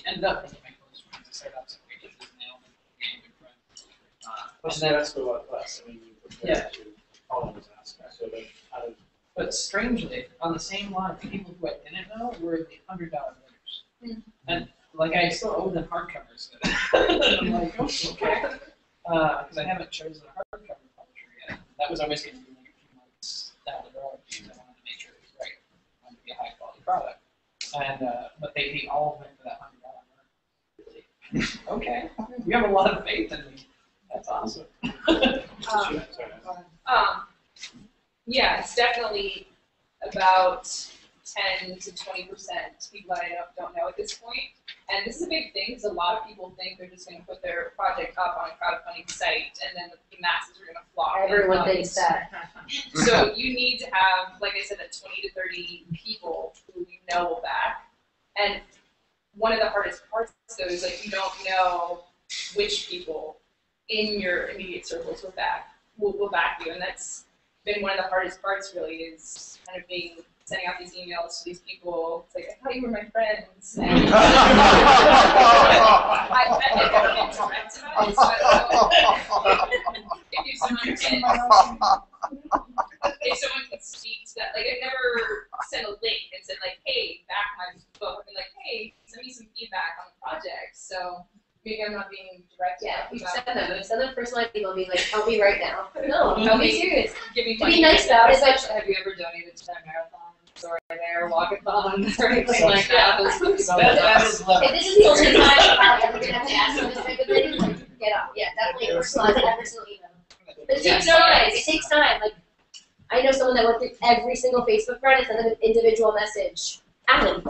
ended up being my close friends. I started off separate kids and now I'm getting good friends. What's the next for what class? I mean, you compared to Colin's aspect. So then, how did But strangely, on the same line, the people who I didn't know were the $100 winners. And like I still owe them hardcovers. I'm like, okay. Because I haven't chosen a hardcover publisher yet. That was always going to be like a few months down the road because I wanted to make sure it was right. I wanted to be a high quality product. And but they all went for that $100 mark. Really? Okay. You have a lot of faith in me. That's awesome. Yeah, it's definitely about 10 to 20% people that I don't know at this point. And this is a big thing because a lot of people think they're just going to put their project up on a crowdfunding site and then the masses are going to flock. Everyone thinks that. So you need to have, like I said, that 20 to 30 people who you know will back. And one of the hardest parts, though, is like you don't know which people in your immediate circles will back you, and that's been one of the hardest parts. Really, is kind of sending out these emails to these people. It's like, I thought you were my friends. And I've never been direct about it, so I don't know if someone can speak to that. Like, I've never sent a link and said, like, hey, back my book. I've been like, hey, send me some feedback on the project. So maybe I'm not being direct. Yeah, we about send them personalized email being like, help me right now. No, help me serious. Give me To be nice about it, it's like, Have you ever donated to their marathons or their walkathons or anything like that? That is if this is the only time I'm ever going to have to ask for this type of thing, like, get up. Yeah, definitely personalize every single email. But it takes time. It takes time. Like, I know someone that went through every single Facebook friend and sent them an individual message. Alan.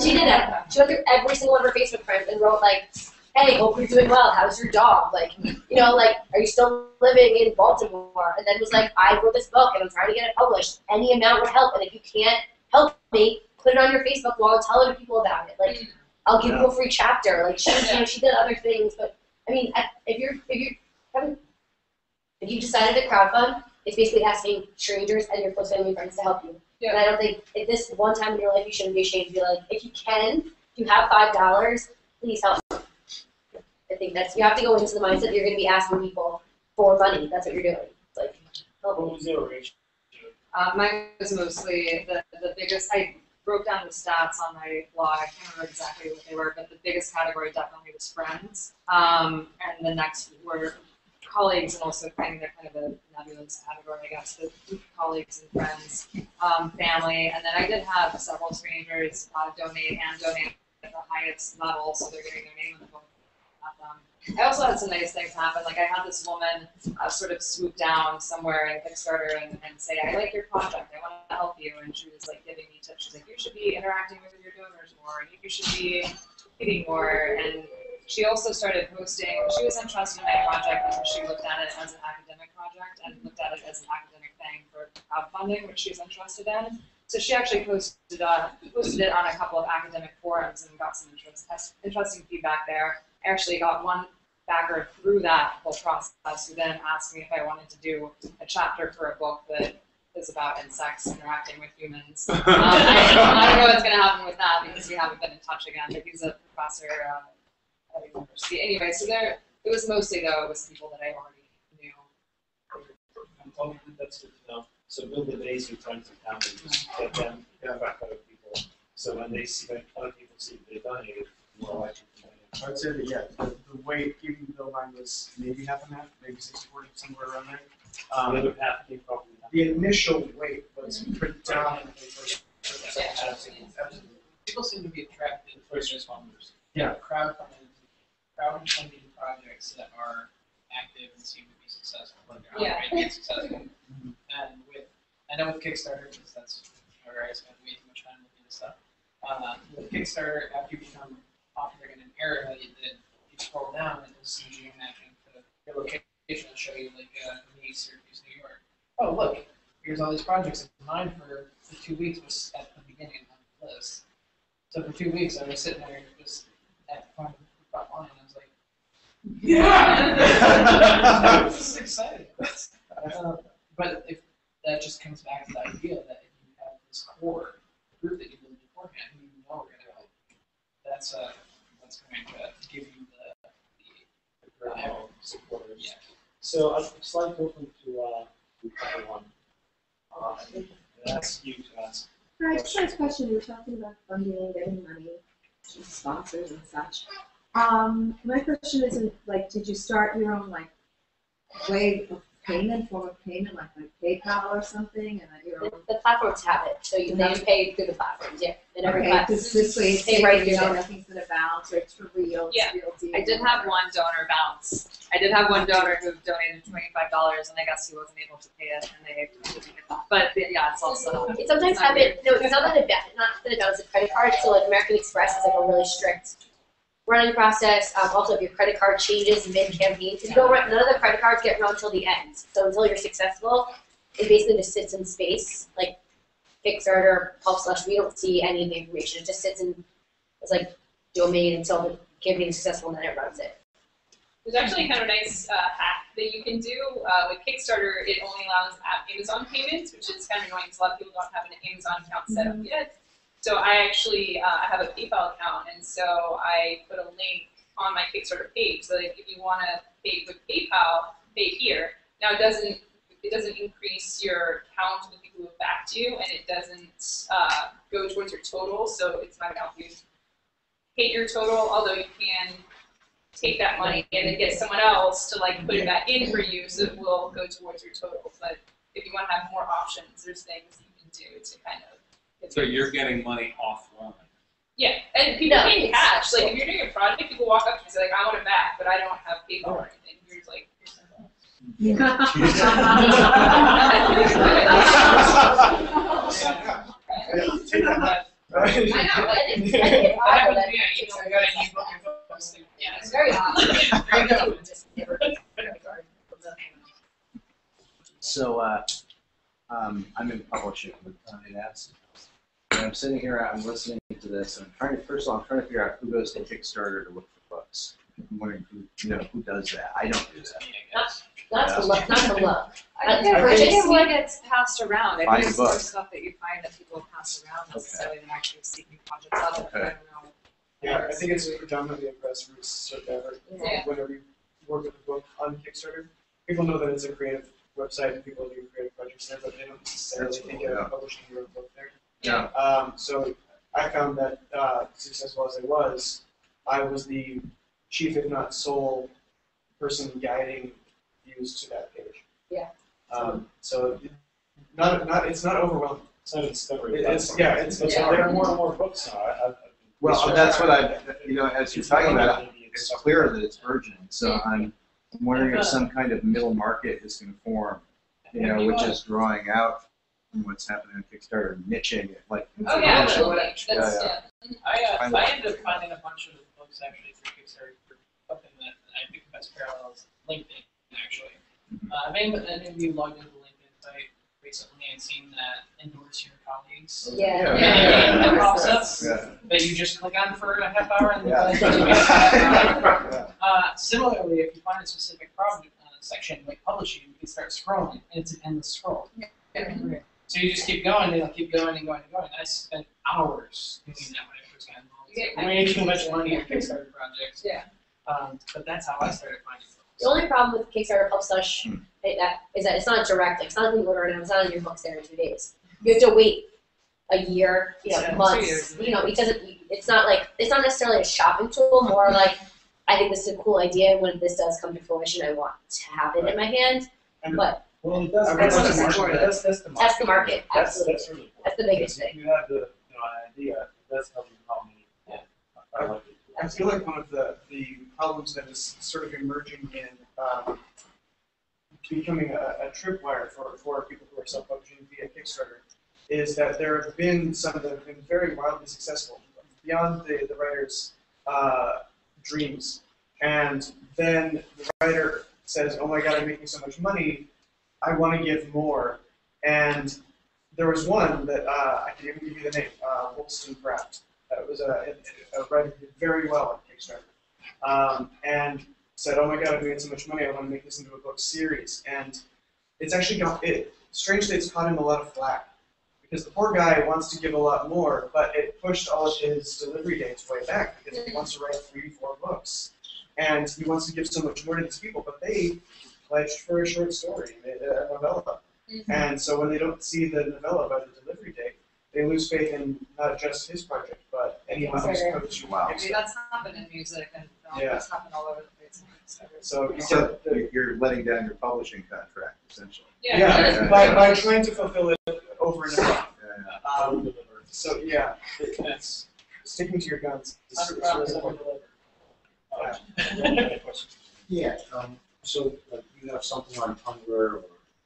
She did that. She went through every single one of her Facebook friends and wrote like, hey, hope you're doing well. How's your dog? Like, like, are you still living in Baltimore? And then was like, I wrote this book and I'm trying to get it published. Any amount would help. And if you can't help me, put it on your Facebook wall, tell other people about it. Like, I'll give you a free chapter. Like, she, you know, she did other things, but I mean, if you decided to crowdfund, it's basically asking strangers and your close family and friends to help you. Yeah. And I don't think at this one time in your life you shouldn't be ashamed to be like, if you can, if you have $5, please help me. I think you have to go into the mindset that you're going to be asking people for money. That's what you're doing. It's like, help What me. was your ratio? Mine was mostly the biggest. I broke down the stats on my blog. I can't remember exactly what they were, but the biggest category definitely was friends. And the next were colleagues, and also kind of a nebulous category, I guess, the colleagues and friends, family. And then I did have several strangers donate at the highest level, so they're getting their name in the book. I also had some nice things happen. Like, I had this woman sort of swoop down somewhere in Kickstarter and say, I like your project, I want to help you. And she was like giving me tips. She's like, you should be interacting with your donors more, and you should be hitting more. And she also started posting. She was interested in my project because she looked at it as an academic project and looked at it as an academic thing for crowdfunding, which she was interested in. So she actually posted it on a couple of academic forums and got some interesting feedback there. I actually got one backer through that whole process who then asked me if I wanted to do a chapter for a book that is about insects interacting with humans. I don't know what's going to happen with that because we haven't been in touch again, but he's a professor at a university. Anyway, so it was mostly, though, it was people that I already knew. That's good to know. So build the base with friends and family, just get them back other people. So when they see, when other people see they donated, more likely to donate. I would say that, yeah, the weight, even though mine was maybe half and half, maybe 60-40, somewhere around there. The other half came probably. The initial weight was predominantly for People seem to be attracted to first responders. Yeah. Crowdfunding projects that are active and seem to be successful, like they're on the right successful. And I know with Kickstarter, because that's where I spend way too much time looking at stuff. With Kickstarter, after you become popular in an area, you scroll down and you'll see geomatching to your location. It'll show you like Syracuse, New York. Oh, look, here's all these projects. Mine for 2 weeks was at the beginning of the list. So for 2 weeks, I was sitting there just at the front line, and I was like, yeah! This is exciting. But if that just comes back to the idea that if you have this core group that you build beforehand, who you know are going to help, that's going to give you the supporters. Yeah. So I'd like to open to everyone. That's you to ask. All right, just a question. You were talking about funding and getting money from sponsors and such. My question isn't like, did you start your own like way of payment, form of payment, like PayPal or something, and your own? The platforms have it, so they just pay through the platforms, yeah. And every Okay, platform, because this way it's they write you your know, check. nothing's gonna bounce, or it's for real, it's real deal. I did have one donor bounce. I did have one donor who donated $25, and I guess he wasn't able to pay it, and they didn't get that. But yeah, it's also. It sometimes happens. No, it's not that it does a credit card. So like American Express is like a really strict running process. Also, if your credit card changes mid-campaign, because you don't run, none of the credit cards get run until the end. So until you're successful, it basically just sits in space. Like Kickstarter, Pulp/, we don't see any of the information. It just sits in, it's like domain until the campaign is successful, and then it runs it. There's actually kind of a nice hack that you can do with Kickstarter. It only allows Amazon payments, which is kind of annoying because a lot of people don't have an Amazon account set up yet. So I actually have a PayPal account, and so I put a link on my Kickstarter page. So like, if you want to pay with PayPal, pay here. Now it doesn't increase your count of the people who have backed you, and it doesn't go towards your total. So it's not going to help you hit your total, although you can take that money and then get someone else to like put it back in for you, so it will go towards your total. But if you want to have more options, there's things you can do to kind of. So you're getting money offline. Yeah, and people pay cash. Like if you're doing a project, people walk up to you and say like, "I want it back," but I don't have PayPal or anything. You're just like, "Here's I know, and it's yeah, it's very hot. So I'm in publishing with Connie Nats. and I'm sitting here, I'm listening to this, and I'm trying to figure out who goes to Kickstarter to look for books. I'm wondering who does that. I don't do that. Not to look. I think it's what gets passed around. I Find think it's a more book. stuff that you find that people pass around necessarily than actually seeking projects out of it. I Okay. don't know. Yeah, I think it's predominantly a grassroots sort of effort. Yeah. Whenever you work with a book on Kickstarter, people know that it's a creative website and people do creative projects there, but they don't necessarily That's think cool, yeah. of publishing your own book there. Yeah. So I found that successful as I was the chief, if not sole, person guiding views to that page. Yeah. So it's not overwhelming. It's not a discovery. It's But there are more and more books now. Well, that's what as you're talking about it, it's clear that it's burgeoning. So I'm wondering if some kind of middle market is going to form, which is drawing out from what's happening on Kickstarter, niching it, like. Oh yeah, niche. absolutely. That's, Yeah. I ended up finding a bunch of books actually through Kickstarter for something that I think the best parallel is LinkedIn, actually. Have any of you logged into the LinkedIn site recently and seen that endorse your colleagues? Yeah. That pops up Yeah. that you just click on for a half hour and Yeah. Similarly, if you find a specific project section like publishing, you can start scrolling, and it's an endless scroll. So you just keep going, and keep going and going and going. I spent hours doing that when I first got involved. Way too much money on Kickstarter projects. Yeah. But that's how I started finding books. The only problem with Kickstarter Pub-Slush is that it's not direct. It's not like you order it and it's not in your books there in 2 days. You have to wait a year, months. 2 years. It doesn't. It's not necessarily a shopping tool. More like, I think this is a cool idea. When this does come to fruition, I want to have it in my hand. But Well, it does. That's That's the the market. That's the market. that's the market. Absolutely. That's really cool. That's the biggest Because thing. if you have the an idea, that's helping how many. Yeah. I like it. I feel like one of the problems that is sort of emerging in becoming a tripwire for people who are self-publishing via Kickstarter is that there have been some that have been very wildly successful beyond the writer's dreams. And then the writer says, oh my god, I'm making so much money, I want to give more. And there was one that, I can even give you the name, Wollstonecraft. It was a writer who did very well on Kickstarter. And said, oh my god, I've made so much money, I want to make this into a book series. And it's actually strangely, it's caught him a lot of flack. Because the poor guy wants to give a lot more, but it pushed all of his delivery dates way back because he wants to write 3-4 books. And he wants to give so much more to these people, but they pledged for a short story, a novella. And so when they don't see the novella by the delivery date, they lose faith in not just his project, but anyone who's publishing. Wow. I mean, that's happened in music and film. Yeah. It's happened all over the place. So So you're letting down your publishing contract, essentially. yeah, by trying to fulfill it over and over. Yeah. So yeah, it's sticking to your guns. Is really important. Yeah, so like you have something on Tumblr or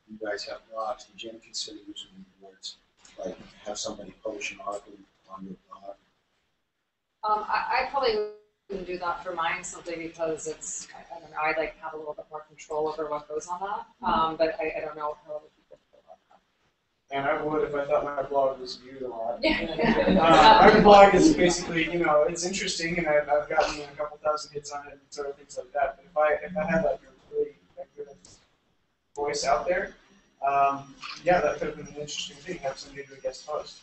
you guys have blogs, did you ever consider using the words, like have somebody publish an article on your blog? I probably wouldn't do that for mine simply because it's, I don't know, I like have a little bit more control over what goes on that. But I don't know how other people feel about that. And I would if I thought my blog was viewed a lot. Yeah. My blog is basically, it's interesting, and I've gotten a couple thousand hits on it and sort of things like that. But if I had like a really good voice out there, that could have been an interesting thing. Have somebody do a guest post.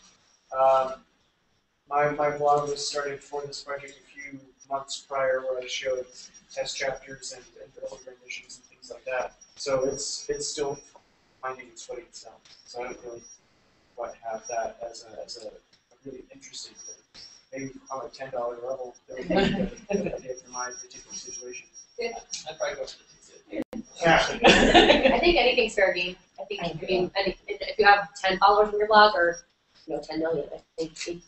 My blog was started for this project a few months prior, where I showed test chapters and early renditions and things like that. So it's still finding its footing itself. So I don't really quite have that as a really interesting thing. Maybe on a $10 level, that would be a good idea for my particular situation. I'd probably go for the Yeah. I think anything's fair game. If you have 10 followers on your blog or 10 million, I think it's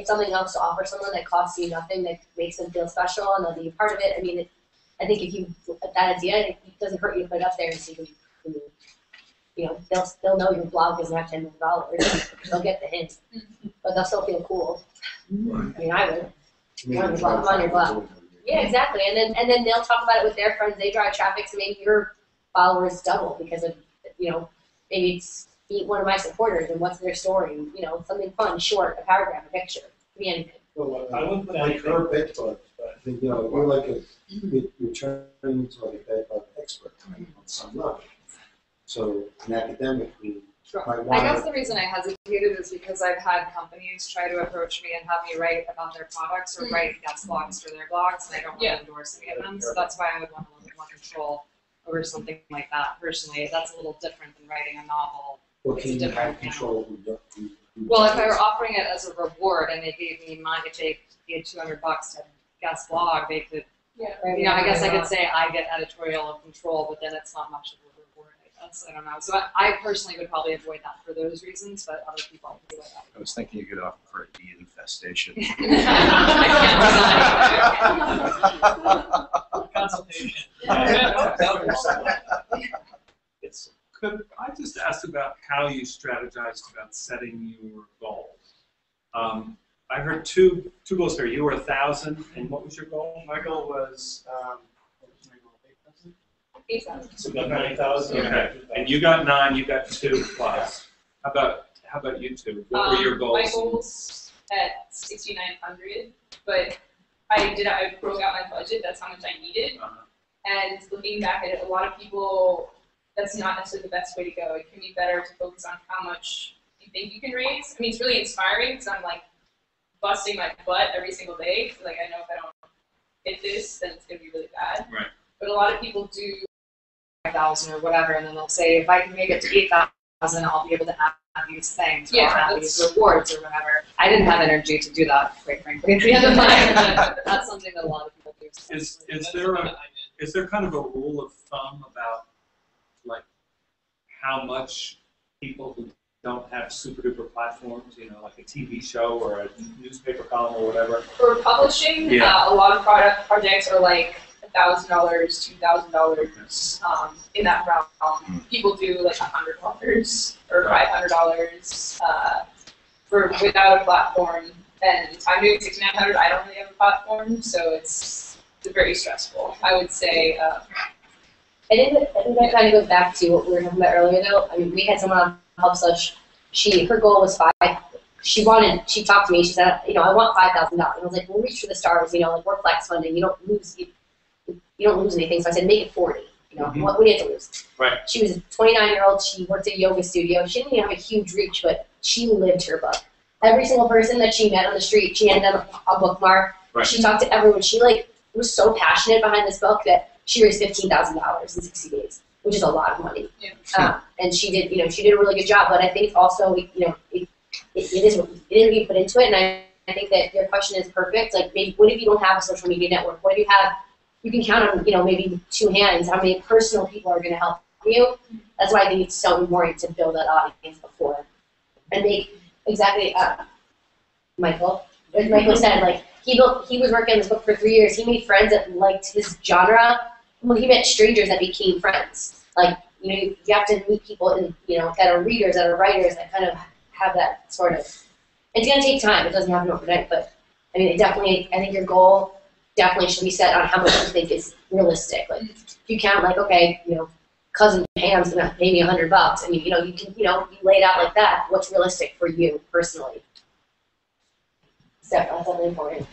something else to offer someone that costs you nothing, that makes them feel special and they'll be a part of it. I mean, I think if you that idea, it doesn't hurt you to put it up there and see who they'll know your blog doesn't have $10 million. They'll get the hint, but they'll still feel cool. I mean, I would. On your blog. Yeah, exactly. And then they'll talk about it with their friends. They drive traffic, so maybe your followers double because of maybe it's be one of my supporters and what's their story, something fun, short, a paragraph, a picture, could be anything. Well, I wouldn't put like anything. you're a bed bug, but you're like you're turning into like a bed bug expert on some level. So an academic who might I want guess the reason I hesitated is because I've had companies try to approach me and have me write about their products or write guest blogs for their blogs, and I don't want Yeah. to endorse any of them, so that's why I would want a little bit more control over something like that personally. That's a little different than writing a novel. Well, It's can you different, have control who Well, if I were offering it as a reward and they gave me money, if they paid $200 to guest blog, they could, Yeah. I guess I could say I get editorial control, but then it's not much of a reward, I guess. I don't know. So I personally would probably avoid that for those reasons, but other people I can do it. I was thinking you could offer for a bee infestation. Consultation. It's Could I just ask about how you strategized about setting your goals? I heard two goals here. You were 1,000, and what was your goal? My goal was, what was my goal, 8,000? 8,000. so about 9,000. Okay, and you got 9, you got 2 plus. How about you two? What were your goals? My goals at 6,900, but I broke out my budget. That's how much I needed. And looking back at it, a lot of people, that's not necessarily the best way to go. It can be better to focus on how much you think you can raise. I mean, it's really inspiring because I'm like busting my butt every single day. Like, I know if I don't hit this, then it's gonna be really bad. Right. But a lot of people do. 5,000 or whatever, and then they'll say, if I can make it to 8,000, I'll be able to have these things, or Yeah, I'll have that's- these rewards or whatever. I didn't have energy to do that, quite frankly, at the end of mine, but that's something that a lot of people do. Is there kind of a rule of thumb about like how much people who don't have super duper platforms, like a TV show or a newspaper column or whatever? For publishing, Yeah. a lot of projects are like $1,000, $2,000 in that realm. People do like $100 or $500 for without a platform. And I'm doing 6,900. I don't really have a platform, so it's very stressful. I would say. I think that kind of goes back to what we were talking about earlier, though. I mean, we had someone on Help Such. Her goal was 5. She talked to me. She said, I want $5,000. I was like, we'll reach for the stars. Like we're flex funding. You don't lose anything. So I said, make it 40. What we had to lose. Right. She was a 29-year-old. She worked at a yoga studio. She didn't even have a huge reach, but she lived her book. Every single person that she met on the street, she handed them a bookmark. Right. She talked to everyone. She was so passionate behind this book that she raised $15,000 in 60 days, which is a lot of money. Yeah. And she did a really good job. But I think also, it is what you put into it. And I think that your question is perfect. Like, maybe what if you don't have a social media network? What if you can count on, maybe 2 hands how many personal people are going to help you? That's why I think it's so important to build that audience before and make exactly. Michael said, like, he was working on this book for 3 years. He made friends that liked his genre. Well, he met strangers that became friends. Like, you have to meet people that are readers, that are writers, that kind of have that sort of. It's going to take time. It doesn't happen overnight, but I mean, I think your goal definitely should be set on how much you think is realistic. Like, if you count, like, okay, cousin Pam's going to pay me $100. I mean, you can, you lay it out like that. What's realistic for you personally? So that's definitely important.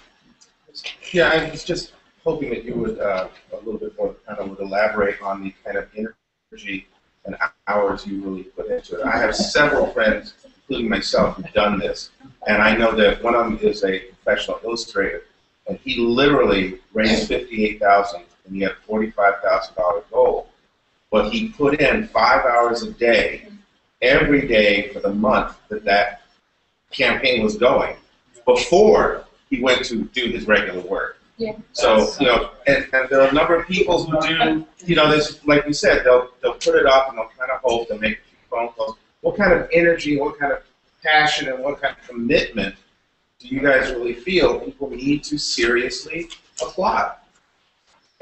Yeah, I was just hoping that you would a little bit more would elaborate on the kind of energy and hours you really put into it. I have several friends, including myself, who've done this, and I know that one of them is a professional illustrator, and he literally raised $58,000, and he had a $45,000 goal, but he put in 5 hours a day, every day for the month that campaign was going, before he went to do his regular work. Yeah. So, and there are a number of people who do, this, like you said, they'll put it up and they'll kind of hope, they'll make a few phone calls. What kind of energy, what kind of passion, and what kind of commitment do you guys really feel people need to seriously apply?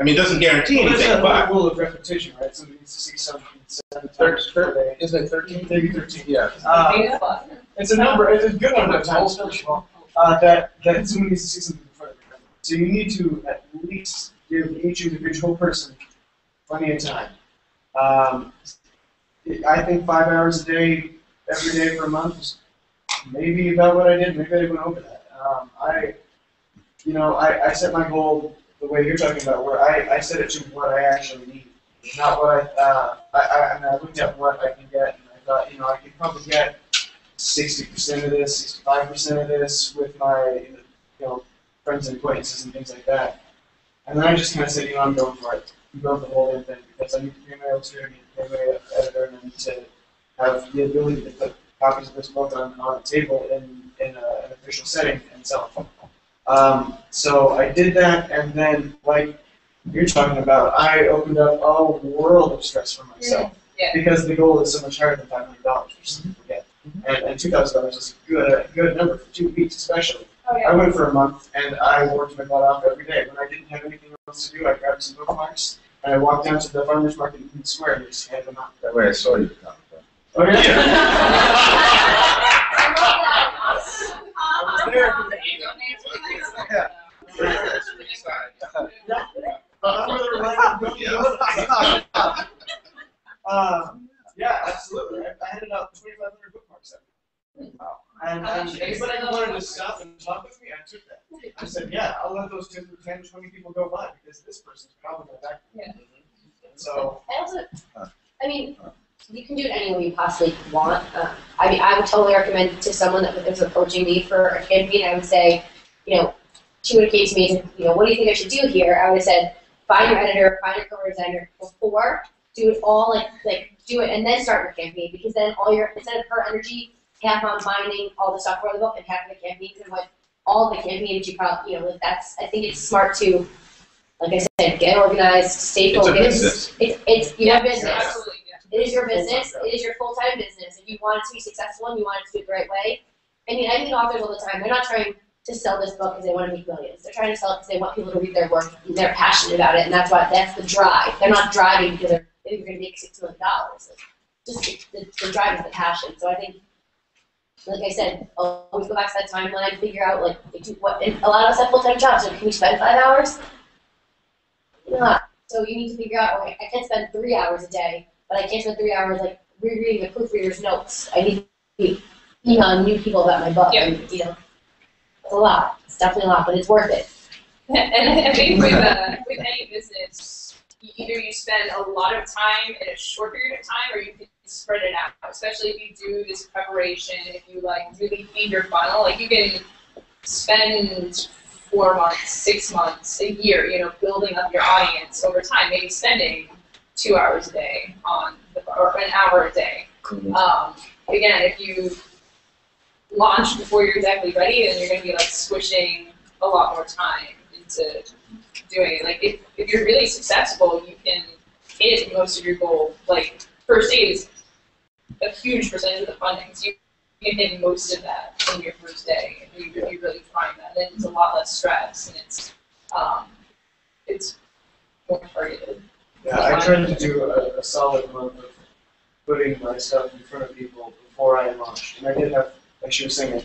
I mean, it doesn't guarantee anything, Well, but. rule of repetition, right? Somebody needs to see something 7 times per day. Isn't it 13? Maybe 13. Yeah. It's a number. It's a good number of times, first of all, that someone needs to see something before they become. So you need to at least give each individual person plenty of time. I think 5 hours a day every day for a month was maybe about what I did. Maybe I went over that. I set my goal the way you're talking about, where I set it to what I actually need, not what I looked at what I can get, and I thought, I could probably get 60% of this, 65% of this with my, friends and acquaintances and things like that. And then I just kind of said, I'm going for it. I'm going for the whole damn thing because I need to pay my illustrator, I need to pay my editor, and I need to have the ability to put copies of this book on a table in an official setting and sell it. So I did that, and then, like you're talking about, I opened up a world of stress for myself because the goal is so much higher than $500, which some people get. And $2,000 is a good number for 2 weeks, especially. Oh, yeah. I went for a month, and I worked my butt off every day. When I didn't have anything else to do, I grabbed some bookmarks, and I walked down to the farmer's market in Square and just handed them out. That way I saw you come from. Oh, yeah? Yeah, absolutely. I handed out 2,500 bookmarks that week. And anybody who wanted to stop and talk with me, I took that. I said, yeah, I'll let those 10, 20 people go by because this person's probably going back. Yeah. So. You can do it any way you possibly want. I would totally recommend to someone that was approaching me for a campaign, I would say, she would have came to me and said, what do you think I should do here? I would have said, find your editor, find your cover designer before, do it all, do it, and then start your campaign, because then instead of her energy, half on finding all the stuff for the book and half the campaigns and all the campaigns you probably, I think it's smart to, like I said, get organized, stay focused. It's a business. It's your business. Absolutely. It is your business. It is your full-time business. If you want it to be successful and you want it to do it the right way, I meet authors all the time. They're not trying to sell this book because they want to make millions. They're trying to sell it because they want people to read their work and they're passionate about it, and that's the drive. They're not driving because they're going to make $6 million. Just the drive is the passion. So I think, like I said, always go back to that timeline and figure out and a lot of us have full-time jobs. So can we spend 5 hours? Not. So you need to figure out, okay, I can't spend 3 hours a day, but I can't spend 3 hours rereading the proofreader's notes. I need to be emailing new people about my book. Yeah. And, it's a lot. It's definitely a lot, but it's worth it. And I think with any business, either you spend a lot of time in a short period of time, or you can spread it out. Especially if you do this preparation, if you really feed your funnel, you can spend 4 months, 6 months, a year, building up your audience over time. Maybe spending 2 hours a day or an hour a day. Again, if you launch before you're exactly ready, then you're going to be squishing a lot more time into doing it. If you're really successful, you can hit most of your goal. First aid is a huge percentage of the funding, so you can hit most of that in your first day if you really find that. Then it's a lot less stress, and it's more targeted. Yeah, I tried to do a solid month of putting my stuff in front of people before I launched. And I did have, like she was saying, I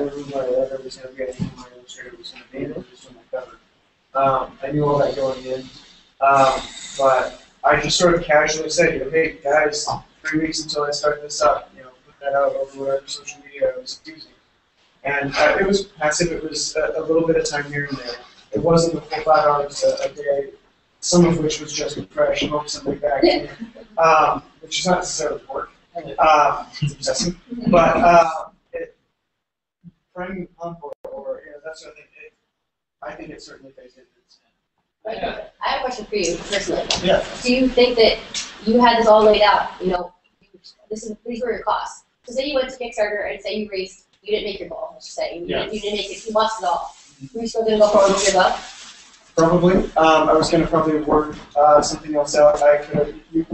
knew who my editor was going to be, I knew who my illustrator was going to be, and it was on my cover. I knew all that going in. But I just sort of casually said, hey guys, 3 weeks until I start this up, put that out over whatever social media I was using. And it was passive, it was a little bit of time here and there. It wasn't the full 5 hours a day, some of which was just fresh, smoke something back, which is not necessarily work. It's obsessive. But priming the pump or that sort of thing, I think it certainly pays dividends. I have a question for you personally. Yeah. Do you think that you had this all laid out? These were your costs. So say you went to Kickstarter and say you didn't make your goal. Let's just say you didn't make it. You lost it all. Were you still going to go forward with your book? Probably. I was going to probably work something else out.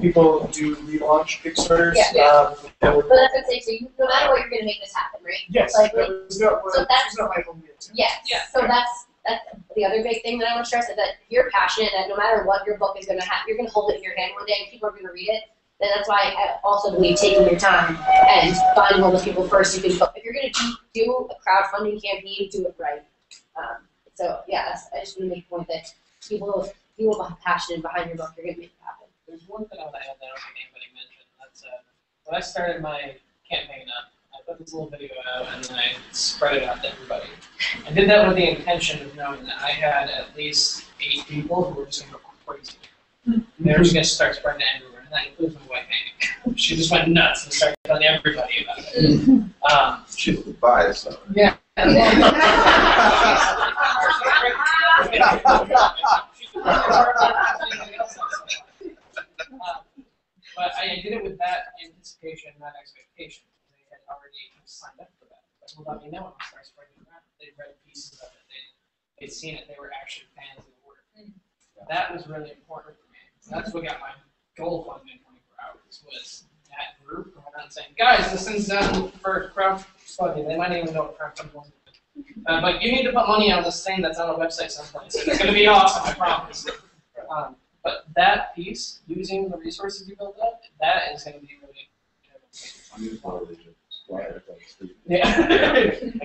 People do relaunch Kickstarters. Yeah. But that's what I'm saying. So no matter what, you're going to make this happen, right? Yes. That was not my only intent. Yes. Yeah. So that's the other big thing that I want to stress is that you're passionate, that no matter what your book is going to have, you're going to hold it in your hand one day and people are going to read it. And that's why I also believe taking your time and finding all those people first. If you're going to do a crowdfunding campaign, do it right. So yeah, I just want to make a point that people passionate behind your book, you're going to make it happen. There's one thing I want to add that I don't think anybody mentioned. That's when I started my campaign up. I put this little video out and then I spread it out to everybody. I did that with the intention of knowing that I had at least 8 people who were just going to go crazy. They were just going to start spreading it everywhere, and that includes my wife, Amy. She just went nuts and started telling everybody about it. She's biased, so. Yeah. But I did it with that anticipation, that expectation. They had already signed up for that. But well, let me know when I start spreading it around. They'd read pieces of it. They'd seen it. They were actually fans of the work. That was really important for me. That's what got my goal funding 24 hours was that group going out and saying, guys, this thing's done for crowdfunding. They might even know what crowdfunding is. But you need to put money on this thing that's on a website someplace. It's going to be awesome, I promise. But that piece, using the resources you built up, that is going to be really yeah. I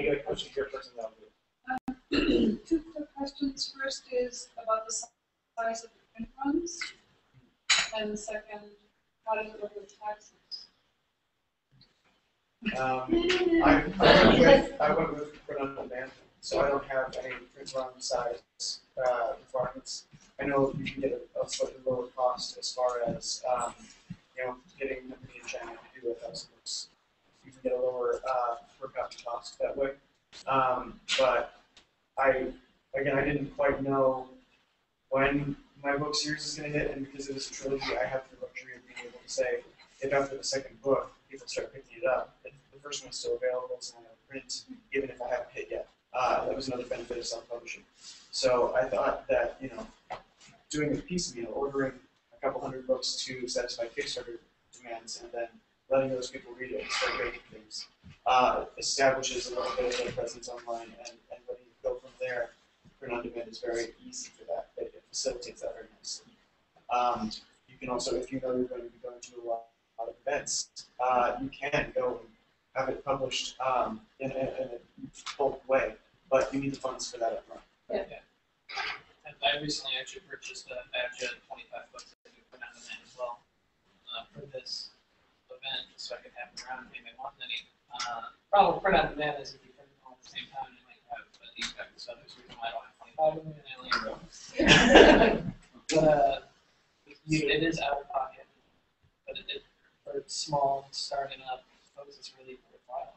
get a question here first and then 2 quick questions. First is about the size of the print runs, and the second, how does it work with taxes? I went with print on demand, so I don't have any print run size requirements. I know you can get a slightly lower cost as far as getting the media channel to do 1,000 books. You can get a lower per copy cost that way. But I didn't quite know when my book series is going to hit, and because it is a trilogy, I have the luxury of being able to say, if after the second book people start picking it up, if the first one's still available, it's not in print, even if I haven't hit yet. That was another benefit of self-publishing. So I thought that doing it piecemeal, ordering a couple hundred books to satisfy Kickstarter demands, and then letting those people read it and start rating things, establishes a little bit of a presence online, and when you go from there, print on demand is very easy for that. It facilitates that very nicely. You can also, if you know you're going to be going to a lot of events, you can go and have it published in a bulk way, but you need the funds for that up front. Yeah. And I recently actually purchased a batch of 25 books that I do print on demand as well for this event, so I could have them around and maybe want any. Problem with print on demand is if you print them all at the same time, you might have a defect. So there's a reason why I don't have 25 of them and I only have but it is out of pocket, but for small starting up folks, it's really worthwhile.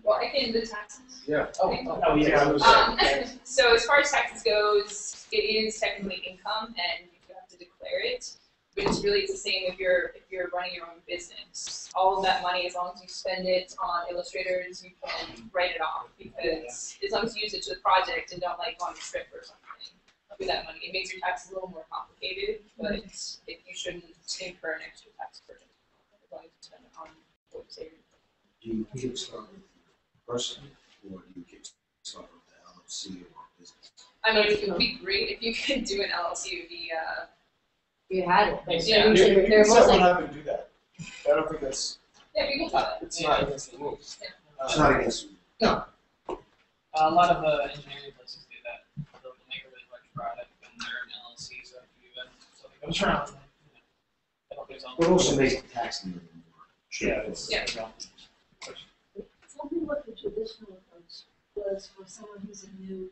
Well, I can do the taxes. Yeah. Oh yeah. So as far as taxes goes, it is technically income, and you have to declare it. But it's really the same if you're running your own business. All of that money, as long as you spend it on illustrators, you can write it off, because as long as you use it to the project and don't go on a trip or something with that money, it makes your taxes a little more complicated. But you shouldn't incur an extra tax burden as long as you spend it on what you say. Do you Kickstarter personally, or do you Kickstarter with the LLC or business? I mean, it would be great if you could do an LLC. It would be You had it. Yeah, You There can was set one like, up and do that. I don't think that's, yeah, people do that. it's not against the rules. It's not against you. No. A lot of engineering places do that. They'll make a really large product and they're an LLC, so if you so it goes around. But also makes the tax number more. Yeah. Tell me what the traditional approach was for someone who's a new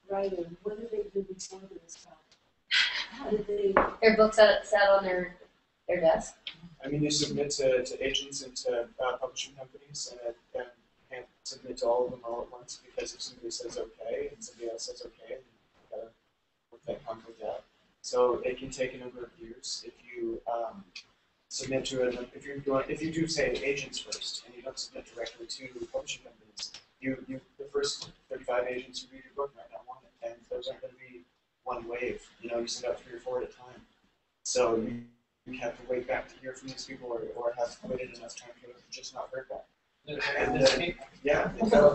writer. What did they do before this problem? How did they? their books sat on their desk. I mean, you submit to agents and to publishing companies, and can't submit to all of them all at once, because if somebody says okay and somebody else says okay, then you gotta work that conflict out. So it can take a number of years if you submit to it. If you do say agents first and you don't submit directly to publishing companies, the first 35 agents who read your book might not want it, and those aren't going to be one wave. You send out 3 or 4 at a time. So you have to wait back to hear from these people, or have waited enough time for them to just not heard back. And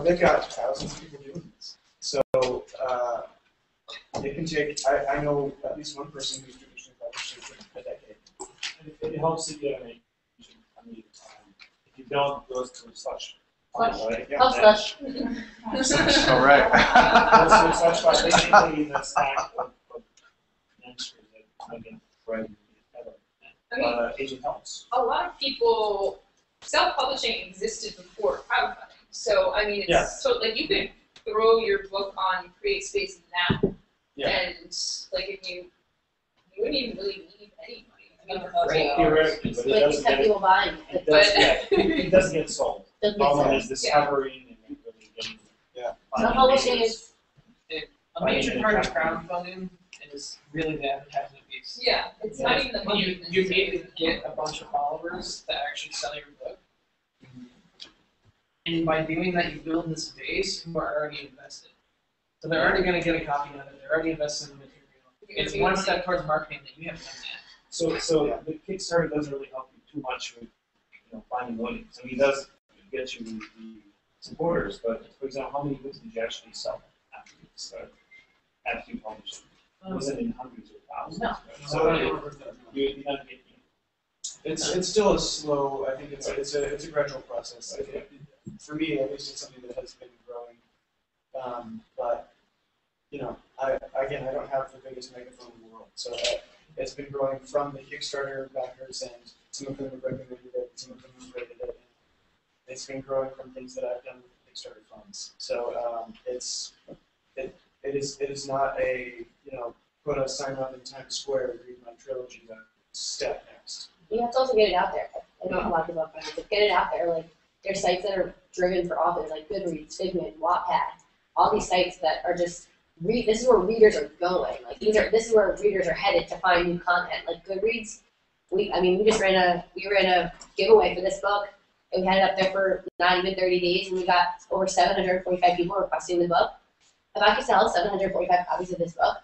they've got thousands of people doing this. So it can take. I know at least one person who's traditionally published for a decade. It helps to get an agent. I mean, if you don't, it goes to such. Right? Yeah. Help slush. All right. Goes to such by basically the stack of answers that I get right. I mean, Agent helps. a lot of people self-publishing existed before crowdfunding. So I mean, it's Yeah. so like you could throw your book on CreateSpace now, Yeah. and like if you wouldn't even really need any money. I mean, Theoretically, but it Like you doesn't kept get, people buying it. it does, yeah, it doesn't get sold. Doesn't The make problem sense. is discovering and really getting. Self-publishing is A major part of crowdfunding is really the advertisement piece. yeah, it's not even the money. You maybe get a bunch of followers that actually sell your book. And by doing that, you build this base who are already invested. So they're already going to get a copy of it. They're already invested in the material. It's one step towards marketing that you haven't done that. So the Kickstarter doesn't really help you too much with finding winnings. I mean, it does get you the supporters, but for example, how many books did you actually sell after you started? After you published it? It wasn't in hundreds or thousands. No. Right? So you don't get It's still a slow. I think it's a gradual process. For me, at least, it's something that has been growing. But I don't have the biggest megaphone in the world, so it's been growing from the Kickstarter backers, and some of them have recommended it, some of them have rated it. And it's been growing from things that I've done with Kickstarter funds. So it is not a put a sign up in Times Square, read my trilogy, step next. You have to also get it out there. I know a lot of people have friends, but get it out there. Like there's sites that are driven for authors, like Goodreads, Figment, Wattpad, all these sites that are just this is where readers are going. Like this is where readers are headed to find new content. Like Goodreads, we ran a giveaway for this book, and we had it up there for not even 30 days, and we got over 745 people requesting the book. If I could sell 745 copies of this book,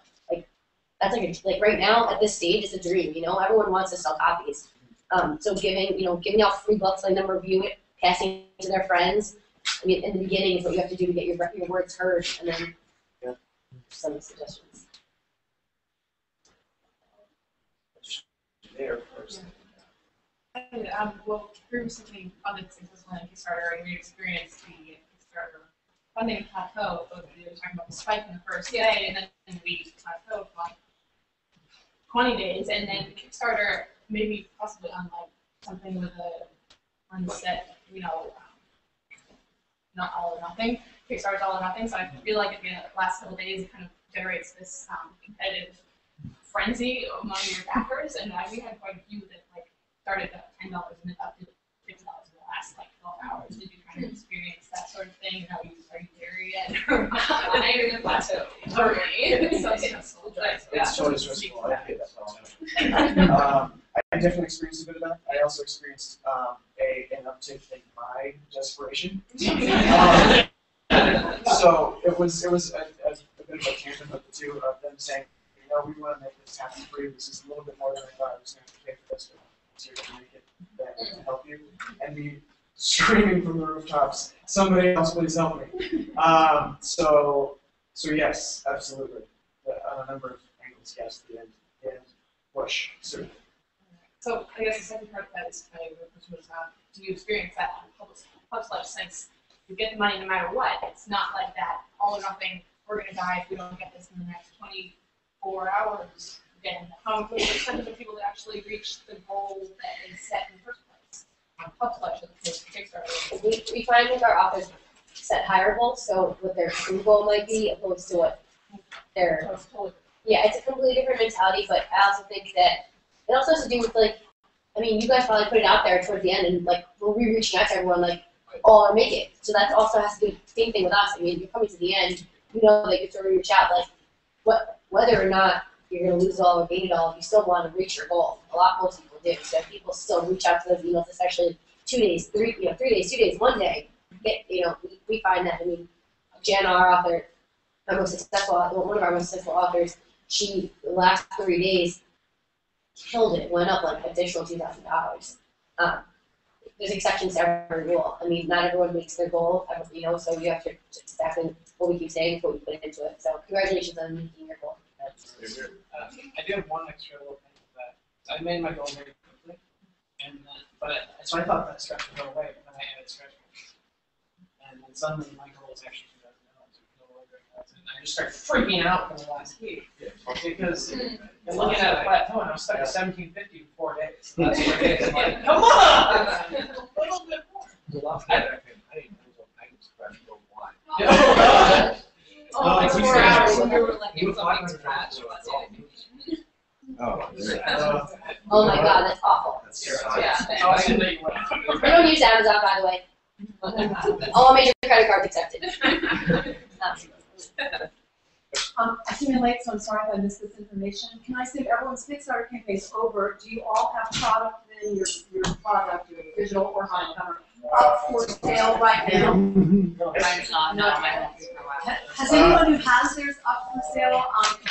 that's like right now at this stage, it's a dream. Everyone wants to sell copies. So giving out free books, letting them review it, passing it to their friends. I mean, in the beginning is what you have to do to get your words heard, and then some suggestions. there first. Well, we recently funded successfully on Kickstarter, and we experienced the Kickstarter funding plateau. So we were talking about the spike in the first day, and then we plateaued for like 20 days, and then Kickstarter maybe possibly on like something with a unset, not all or nothing. Kickstarter's all or nothing, so I feel like at the last couple of days it kind of generates this competitive frenzy among your backers, and we had quite a few that like started at $10 and then up to $50 in the last like 12 hours. Did you kind of experience that sort of thing? Are you there yet? I am in the plateau. Totally. It's so stressful. It's totally stressful. I hate that. I definitely experienced a bit of that. I also experienced an uptick in my desperation. So it was a bit of a tangent with the two of them saying, we want to make this happen for you. This is a little bit more than I thought I was going to pay for this, but it's here to make it better to help you. And me screaming from the rooftops, somebody else please help me. So yes, absolutely. On a number of angles, yes, the end push, certainly. So I guess the second part of that is kind of the question was, do you experience that on public since you get the money no matter what? It's not like that all or nothing, we're going to die if we don't get this in the next 24 hours. Then how much percentage of people that actually reach the goal that is set in the first place on public as opposed to Kickstarter? We find with our authors set higher goals, so what their true goal might be opposed to what their it's a completely different mentality, but I also think that it also has to do with you guys probably put it out there towards the end, and we're reaching out to everyone or make it. So that also has to do the same thing with us. I mean, you're coming to the end, you have to reach out, whether or not you're going to lose it all or gain it all, you still want to reach your goal. Most people do. So people still reach out to those emails, especially 2 days, 3 days, 2 days, 1 day. We find that. I mean, Jen, our author, one of our most successful authors, she, the last 3 days, killed it, went up additional $2,000. There's exceptions to every rule. I mean, not everyone makes their goal, so you have to exactly what we keep saying before we put it into it. So congratulations on meeting your goal. I do have one extra little thing with that. I made my goal very quickly, and so I thought that stretch would go away, but then I added stretch goals. And then suddenly my goal is actually $2,000 to go away I just started freaking out for the last week because I'm looking at a plateau and I'm stuck at 1750 in 4 days. The last 4 days, I'm like, come on, a little bit more. Oh, like 4 hours when you were like in something to catch. Oh, great. Oh my god, that's awful. Yeah. Oh, I didn't know you went. I don't use Amazon, by the way. All major credit cards accepted. I came in late, so I'm sorry if I missed this information. Can I say everyone's Kickstarter campaign is over? Do you all have product in your product, your digital or hardcover, up for sale right now? Mine's not, no, mine won't be for a while. Has anyone who has theirs up for sale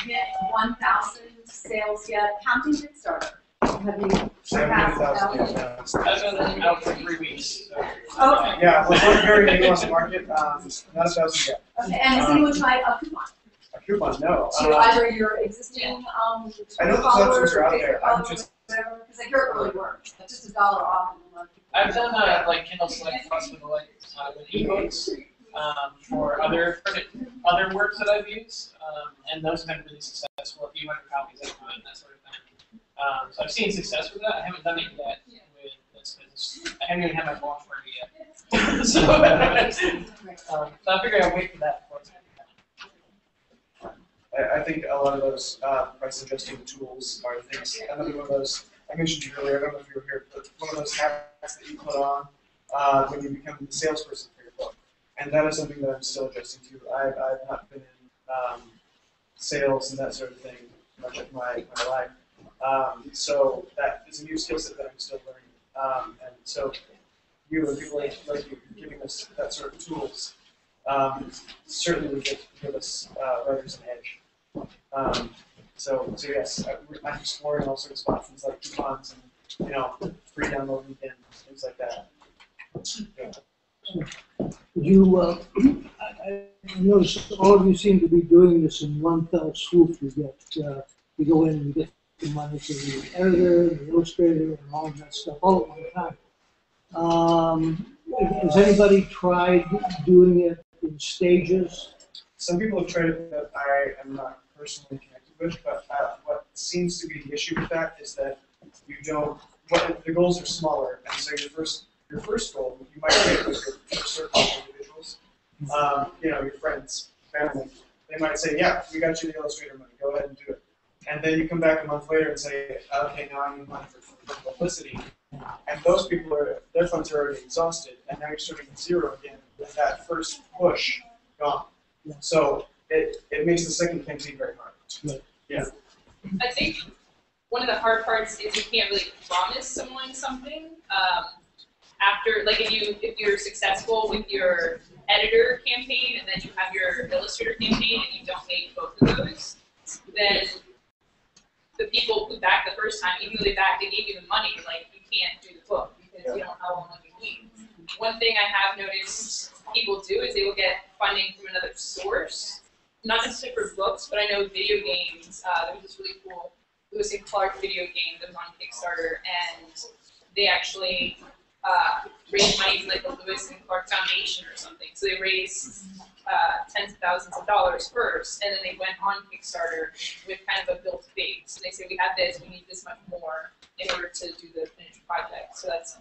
hit 1,000 sales yet? Counting Kickstarter. Have you surpassed 1,000? I've been out for 3 weeks. Okay. Yeah, we're very new on the market, not 1,000 yet. Okay, and has anyone tried a coupon? A coupon, no. To either your existing I know those followers options are or out there. I'm Facebook just, whatever, because I hear it really works. It's just $1 off. I've done like Kindle Select Plus with like with ebooks for other works that I've used, and those have been really successful. A few hundred copies I've done, that sort of thing. So I've seen success with that. I haven't done it yet with this business. I haven't even had my launch party yet. So I figured I'd wait for that. I think a lot of those price adjusting tools are things. Another one of those I mentioned to you earlier. I don't know if you were here, but one of those hats that you put on when you become the salesperson for your book, and that is something that I'm still adjusting to. I've not been in sales and that sort of thing much of my life, so that is a new skill set that I'm still learning. And so you and people like you giving us that sort of tools certainly would give us writers an edge. So yes, I'm exploring all sorts of options like coupons and free download weekend, things like that. You, I noticed all of you seem to be doing this in one fell swoop. You go in and you get the money to the editor, the illustrator, and all of that stuff all at one time. Has anybody tried doing it in stages? Some people have tried it that I am not personally connected with, but what seems to be the issue with that is that you don't. The goals are smaller, and so your first goal you might take with your circle of individuals, your friends, family. They might say, "Yeah, we got you the illustrator money. Go ahead and do it." And then you come back a month later and say, "Okay, now I need money for publicity." And those people their funds are already exhausted, and now you're starting at zero again with that first push gone. So it makes the second campaign very hard. Yeah. I think one of the hard parts is you can't really promise someone something after, like if you're successful with your editor campaign and then you have your illustrator campaign and you don't make both of those, then the people who backed the first time, even though they gave you the money, like you can't do the book because you don't know how long you need. One thing I have noticed people do is they will get funding from another source, not necessarily for books, but I know video games. There was this really cool Lewis and Clark video game that was on Kickstarter, and they actually raised money from like the Lewis and Clark Foundation or something. So they raised tens of thousands of dollars first, and then they went on Kickstarter with kind of a built base. So they say, we have this, we need this much more in order to do the finished project. So that's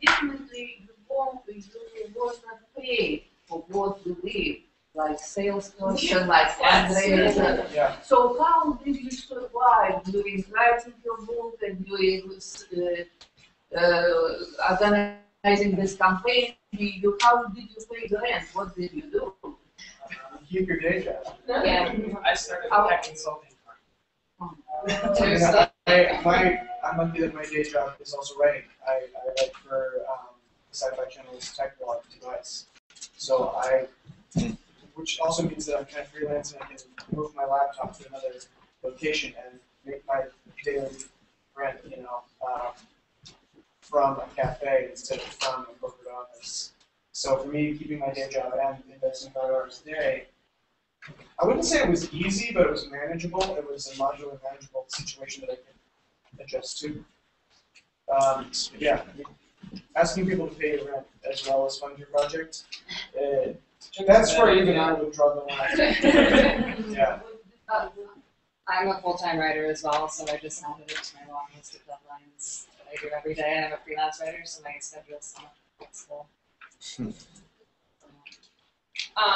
Definitely, you was not paid for what you live, like salesperson, like fundraiser. Yeah. So how did you survive during writing your book and doing organizing this campaign? How did you pay the rent? What did you do? Keep your day job. yeah. I started a tech consulting firm. I'm lucky that my day job is also writing. I write for the Sci-Fi Channel's Tech blog device. So which also means that I'm kind of freelance and I can move my laptop to another location and make my daily rent, from a cafe instead of from a corporate office. So for me, keeping my day job and investing 5 hours a day, I wouldn't say it was easy, but it was manageable. It was a modular, manageable situation that I could adjust to. Yeah, asking people to pay rent as well as fund your project. That's where even I would draw the line. Yeah. I'm a full-time writer as well, so I just added it to my long list of deadlines that I do every day, and I'm a freelance writer, so my schedule's somewhat flexible.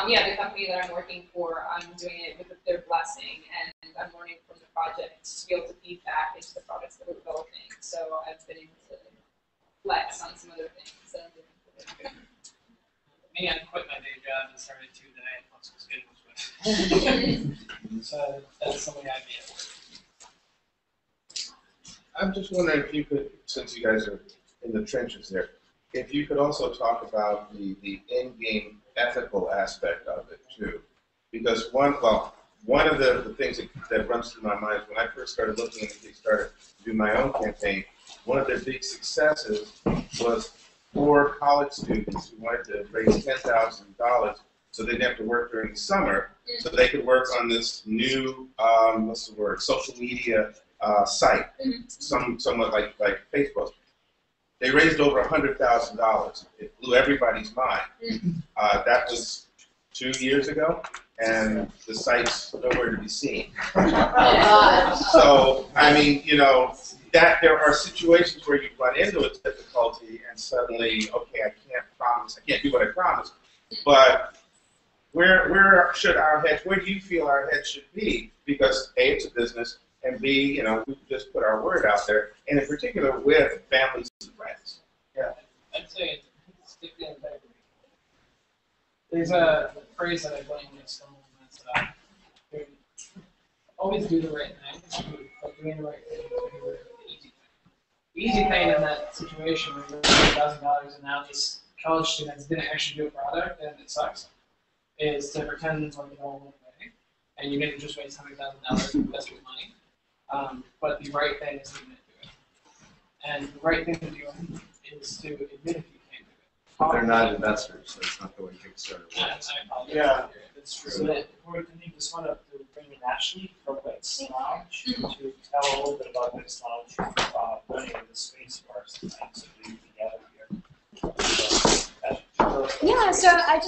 Yeah, the company that I'm working for, I'm doing it with their blessing, and I'm learning from the project to be able to feed back into the products that we're developing. So I've been able to flex on some other things that I'm doing for them. Me, I quit my day job and started 2 today, once the schedule was with. So that's the way I get it. I'm just wondering if you could, since you guys are in the trenches there, if you could also talk about the in-game ethical aspect of it too. Because one of the things that runs through my mind when I first started looking into Kickstarter to do my own campaign, one of their big successes was 4 college students who wanted to raise $10,000 so they didn't have to work during the summer, so they could work on this new, social media site, somewhat like Facebook. They raised over $100,000. It blew everybody's mind. That was 2 years ago, and the site's nowhere to be seen. So, I mean, that there are situations where you run into a difficulty and suddenly, okay, I can't do what I promised, but where should our heads, where do you feel our heads should be? Because A, it's a business, and B, we just put our word out there, and in particular with families and friends. Yeah, I'd say stick to integrity. There's a phrase that I blame when someone that's always do the right thing, but doing the right thing is the easy thing. The easy thing in that situation where you're $1,000 and now these college students didn't actually do a product and it sucks, is to pretend like it all went away and you didn't just waste $100,000 to invest your money. But the right thing is to admit to it. And the right thing to do is to admit if you can't do it. But they're not investors, so it's not the way Kickstarter works. Yeah, that's true. So that we're going to just want to bring in Ashley from Wix Lounge to tell a little bit about Wix Lounge, running the space for us and things that we gather here. Yeah, so I just